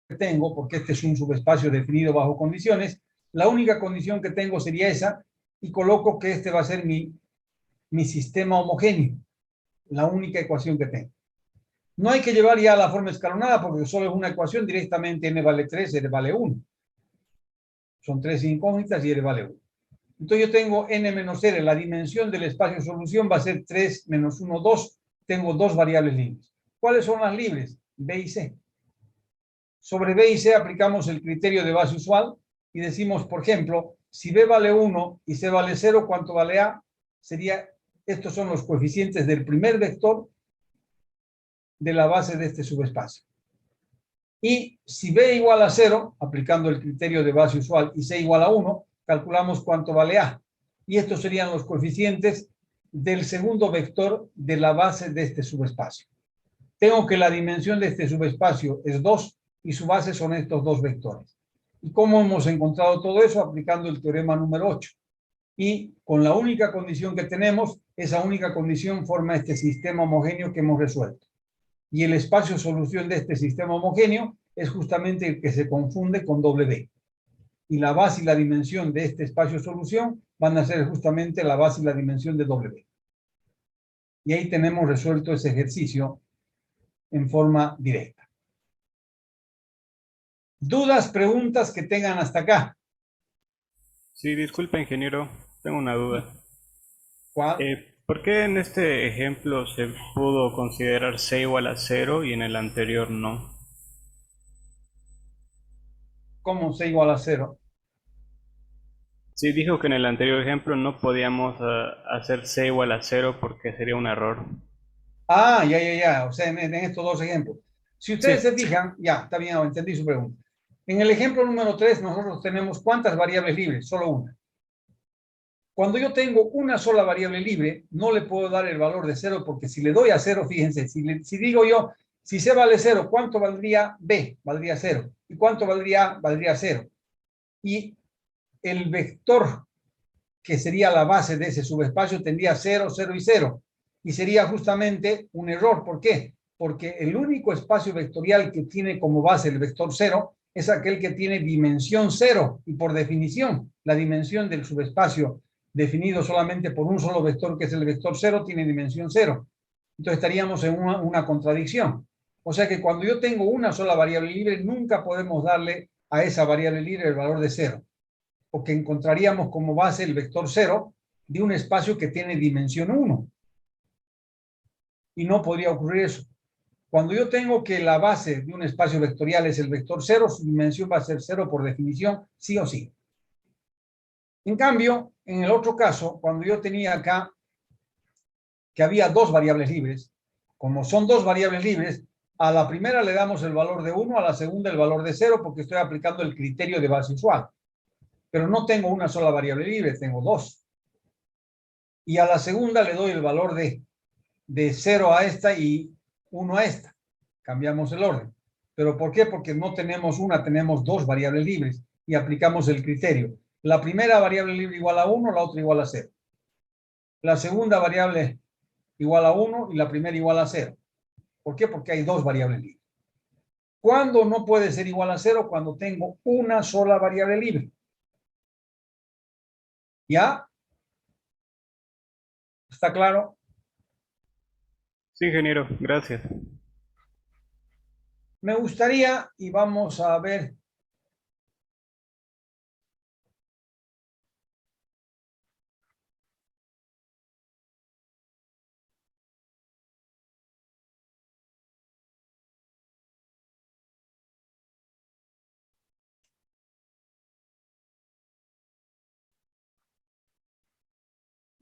[SPEAKER 1] que tengo, porque este es un subespacio definido bajo condiciones. La única condición que tengo sería esa, y coloco que este va a ser mi sistema homogéneo, la única ecuación que tengo. No hay que llevar ya a la forma escalonada porque solo es una ecuación, directamente n vale 3, r vale 1. Son 3 incógnitas y r vale 1. Entonces yo tengo n menos r, la dimensión del espacio solución va a ser 3 menos 1, 2. Tengo dos variables libres. ¿Cuáles son las libres? B y C. Sobre B y C aplicamos el criterio de base usual y decimos, por ejemplo, si B vale 1 y C vale 0, ¿cuánto vale A? Estos son los coeficientes del primer vector de la base de este subespacio. Y si B igual a 0, aplicando el criterio de base usual, y C igual a 1, calculamos cuánto vale A. Y estos serían los coeficientes del segundo vector de la base de este subespacio. Tengo que la dimensión de este subespacio es 2 y su base son estos dos vectores. ¿Y cómo hemos encontrado todo eso? Aplicando el teorema número 8. Y con la única condición que tenemos, esa única condición forma este sistema homogéneo que hemos resuelto. Y el espacio solución de este sistema homogéneo es justamente el que se confunde con W. Y la base y la dimensión de este espacio solución van a ser justamente la base y la dimensión de W. Y ahí tenemos resuelto ese ejercicio en forma directa. ¿Dudas, preguntas que tengan hasta acá?
[SPEAKER 2] Sí, disculpa, ingeniero, tengo una duda.
[SPEAKER 1] ¿Cuál?
[SPEAKER 2] ¿Por qué en este ejemplo se pudo considerar C igual a 0 y en el anterior no?
[SPEAKER 1] ¿Cómo C igual a 0?
[SPEAKER 2] Sí, dijo que en el anterior ejemplo no podíamos hacer C igual a 0 porque sería un error.
[SPEAKER 1] Ah, ya. O sea, en estos dos ejemplos. Si
[SPEAKER 2] Sí,
[SPEAKER 1] ustedes se fijan, ya, está bien, entendí su pregunta. En el ejemplo número 3, nosotros tenemos ¿cuántas variables libres? Solo una. Cuando yo tengo una sola variable libre, no le puedo dar el valor de 0 porque si le doy a 0, fíjense, si digo yo, si C vale 0, ¿cuánto valdría B? Valdría 0. ¿Y cuánto valdría A? Valdría 0. Y el vector que sería la base de ese subespacio tendría 0, 0 y 0. Y sería justamente un error. ¿Por qué? Porque el único espacio vectorial que tiene como base el vector 0 es aquel que tiene dimensión 0. Y por definición, la dimensión del subespacio definido solamente por un solo vector, que es el vector 0, tiene dimensión 0. Entonces estaríamos en una contradicción. O sea que cuando yo tengo una sola variable libre, nunca podemos darle a esa variable libre el valor de 0, porque encontraríamos como base el vector 0 de un espacio que tiene dimensión 1. Y no podría ocurrir eso. Cuando yo tengo que la base de un espacio vectorial es el vector 0, su dimensión va a ser 0 por definición, sí o sí. En cambio, en el otro caso, cuando yo tenía acá que había dos variables libres, como son dos variables libres, a la primera le damos el valor de 1, a la segunda el valor de 0, porque estoy aplicando el criterio de base usual. Pero no tengo una sola variable libre, tengo dos. Y a la segunda le doy el valor de 0 a esta y 1 a esta. Cambiamos el orden. ¿Pero por qué? Porque no tenemos una, tenemos dos variables libres y aplicamos el criterio. La primera variable libre igual a 1, la otra igual a 0. La segunda variable igual a 1 y la primera igual a 0. ¿Por qué? Porque hay dos variables libres. ¿Cuándo no puede ser igual a 0? Cuando tengo una sola variable libre. ¿Ya? ¿Está claro?
[SPEAKER 2] Sí, ingeniero, gracias.
[SPEAKER 1] Me gustaría, y vamos a ver,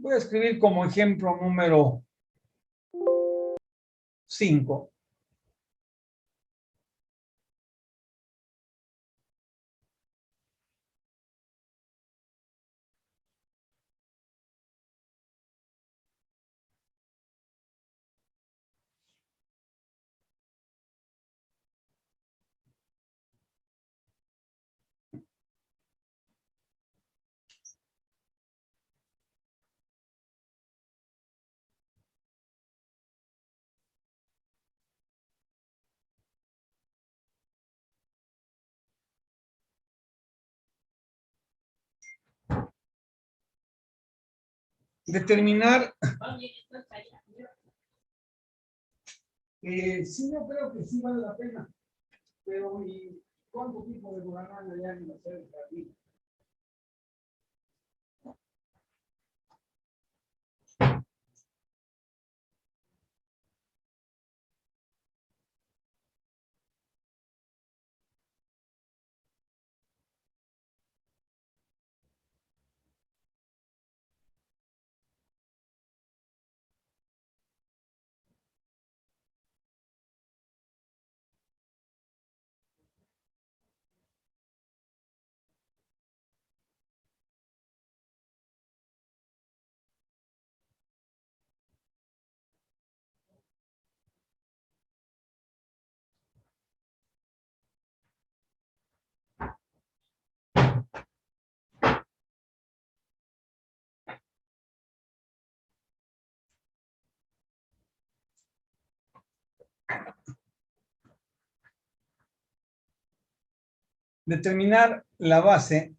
[SPEAKER 1] voy a escribir como ejemplo número 5. Determinar, sí, yo creo que sí vale la pena, pero ¿y cuánto tiempo demorarán allá en hacer el jardín? Determinar la base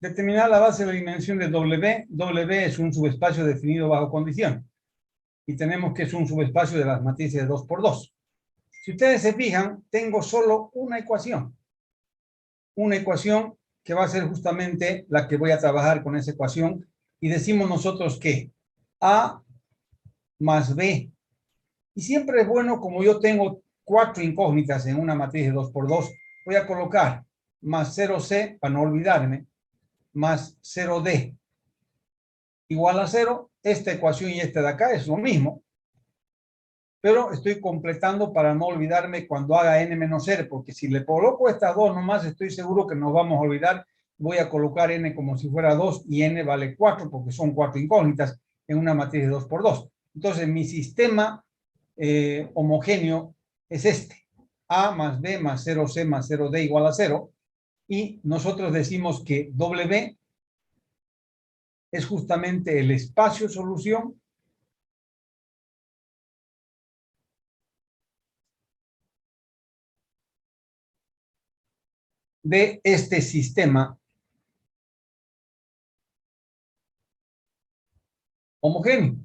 [SPEAKER 1] determinar la base de la dimensión de W. W es un subespacio definido bajo condición. Y tenemos que es un subespacio de las matrices de 2 por 2. Si ustedes se fijan, tengo solo una ecuación. Una ecuación que va a ser justamente la que voy a trabajar con esa ecuación. Y decimos nosotros que A más B Y siempre es bueno, como yo tengo 4 incógnitas en una matriz de 2 por 2, voy a colocar más 0C, para no olvidarme, más 0D igual a 0. Esta ecuación y esta de acá es lo mismo, pero estoy completando para no olvidarme cuando haga n menos r, porque si le coloco estas dos nomás, estoy seguro que nos vamos a olvidar. Voy a colocar n como si fuera 2 y n vale 4, porque son 4 incógnitas en una matriz de 2 por 2. Entonces, mi sistema homogéneo es este. A más B más 0C más 0D igual a 0. Y nosotros decimos que W es justamente el espacio solución de este sistema homogéneo.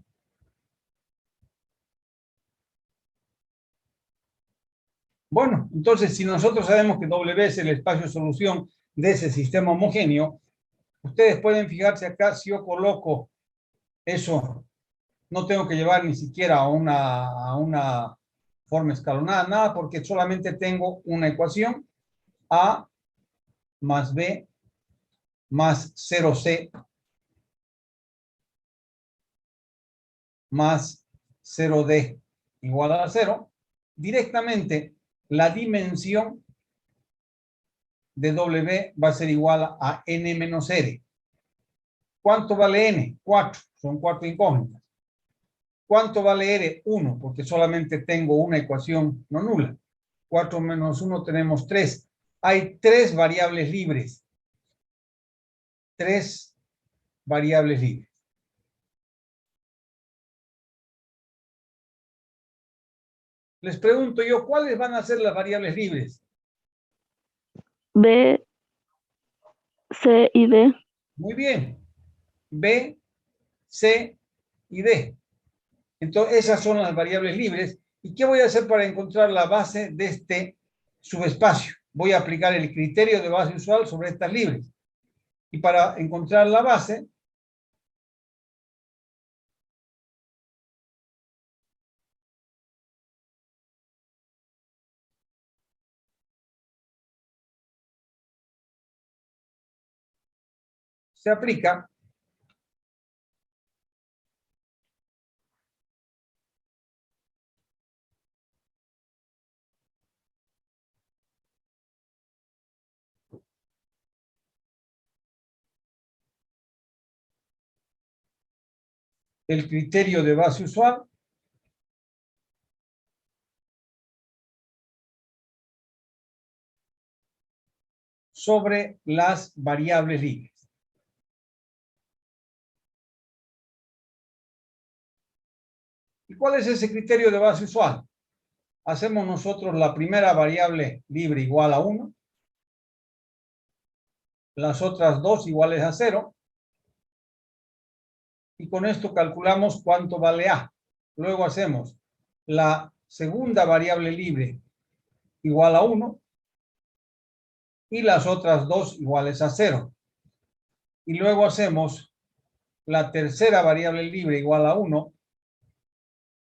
[SPEAKER 1] Bueno, entonces si nosotros sabemos que W es el espacio solución de ese sistema homogéneo, ustedes pueden fijarse acá, si yo coloco eso, no tengo que llevar ni siquiera a una forma escalonada, nada, porque solamente tengo una ecuación, A más B más 0C más 0D igual a 0. Directamente, la dimensión de W va a ser igual a n menos r. ¿Cuánto vale n? 4. Son 4 incógnitas. ¿Cuánto vale r? 1, porque solamente tengo una ecuación no nula. 4 menos 1 tenemos 3. Hay 3 variables libres. 3 variables libres. Les pregunto yo, ¿cuáles van a ser las variables libres?
[SPEAKER 3] B, C y D.
[SPEAKER 1] Muy bien. B, C y D. Entonces, esas son las variables libres. ¿Y qué voy a hacer para encontrar la base de este subespacio? Voy a aplicar el criterio de base usual sobre estas libres. Y para encontrar la base, se aplica el criterio de base usual sobre las variables libres. ¿Y cuál es ese criterio de base usual? Hacemos nosotros la primera variable libre igual a 1, las otras dos iguales a 0, y con esto calculamos cuánto vale A. Luego hacemos la segunda variable libre igual a 1 y las otras dos iguales a 0. Y luego hacemos la tercera variable libre igual a 1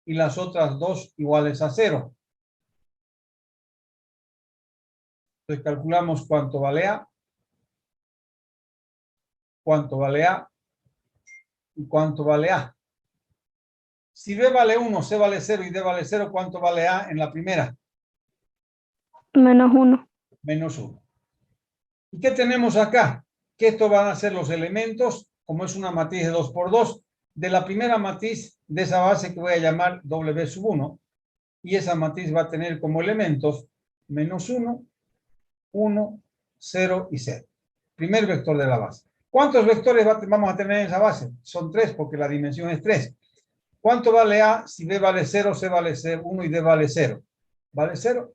[SPEAKER 1] y las otras dos iguales a 0. Entonces calculamos cuánto vale A, cuánto vale A y cuánto vale A. Si B vale 1, C vale 0 y D vale 0, ¿cuánto vale A en la primera?
[SPEAKER 3] Menos 1.
[SPEAKER 1] Menos 1. ¿Y qué tenemos acá? Que estos van a ser los elementos, como es una matriz de 2 por 2, de la primera matriz de esa base que voy a llamar W sub 1. Y esa matriz va a tener como elementos menos 1, 1, 0 y 0. Primer vector de la base. ¿Cuántos vectores vamos a tener en esa base? Son 3 porque la dimensión es 3. ¿Cuánto vale A si B vale 0, C vale 1 y D vale 0? ¿Vale 0?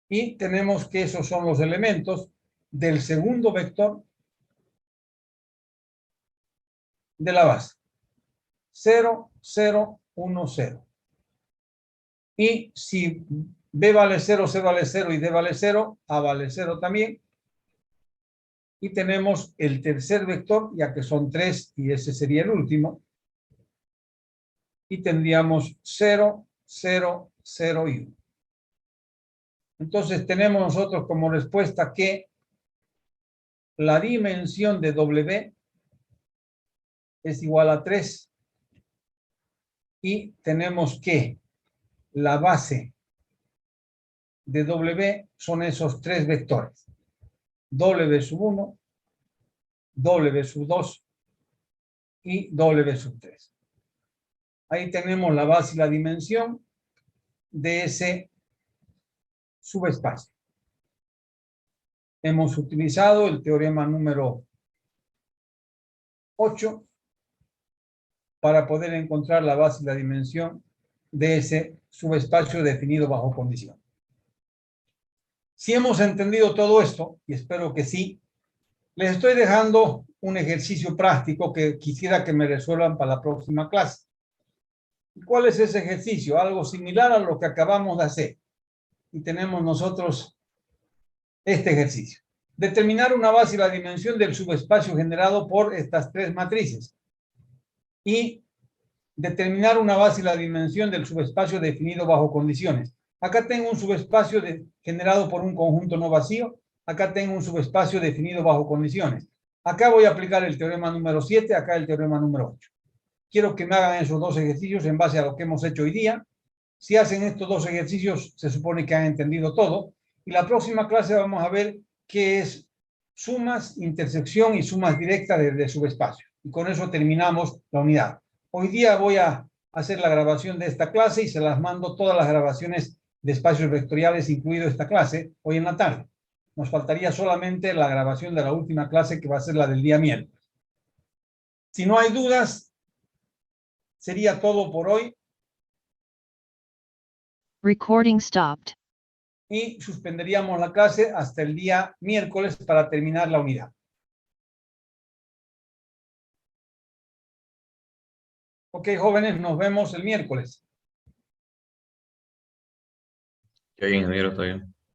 [SPEAKER 1] Y tenemos que esos son los elementos del segundo vector de la base. 0, 0, 1, 0. Y si B vale 0, C vale 0 y D vale 0, A vale 0 también. Y tenemos el tercer vector, ya que son 3 y ese sería el último, y tendríamos 0, 0, 0 y 1. Entonces tenemos nosotros como respuesta que la dimensión de W es igual a 3 y tenemos que la base de W son esos tres vectores. W sub 1, W sub 2 y W sub 3. Ahí tenemos la base y la dimensión de ese subespacio. Hemos utilizado el teorema número 8 para poder encontrar la base y la dimensión de ese subespacio definido bajo condición. Si hemos entendido todo esto, y espero que sí, les estoy dejando un ejercicio práctico que quisiera que me resuelvan para la próxima clase. ¿Cuál es ese ejercicio? Algo similar a lo que acabamos de hacer. Y tenemos nosotros este ejercicio. Determinar una base y la dimensión del subespacio generado por estas tres matrices. Y determinar una base y la dimensión del subespacio definido bajo condiciones. Acá tengo un subespacio generado por un conjunto no vacío. Acá tengo un subespacio definido bajo condiciones. Acá voy a aplicar el teorema número 7, acá el teorema número 8. Quiero que me hagan esos dos ejercicios en base a lo que hemos hecho hoy día. Si hacen estos dos ejercicios, se supone que han entendido todo. Y la próxima clase vamos a ver qué es sumas, intersección y sumas directas de subespacios. Y con eso terminamos la unidad. Hoy día voy a hacer la grabación de esta clase y se las mando todas las grabaciones de espacios vectoriales, incluido esta clase, hoy en la tarde. Nos faltaría solamente la grabación de la última clase, que va a ser la del día miércoles. Si no hay dudas, sería todo por hoy.
[SPEAKER 4] Recording stopped.
[SPEAKER 1] Y suspenderíamos la clase hasta el día miércoles para terminar la unidad. Ok, jóvenes, nos vemos el miércoles.
[SPEAKER 5] Qué bien, ingeniero, está bien.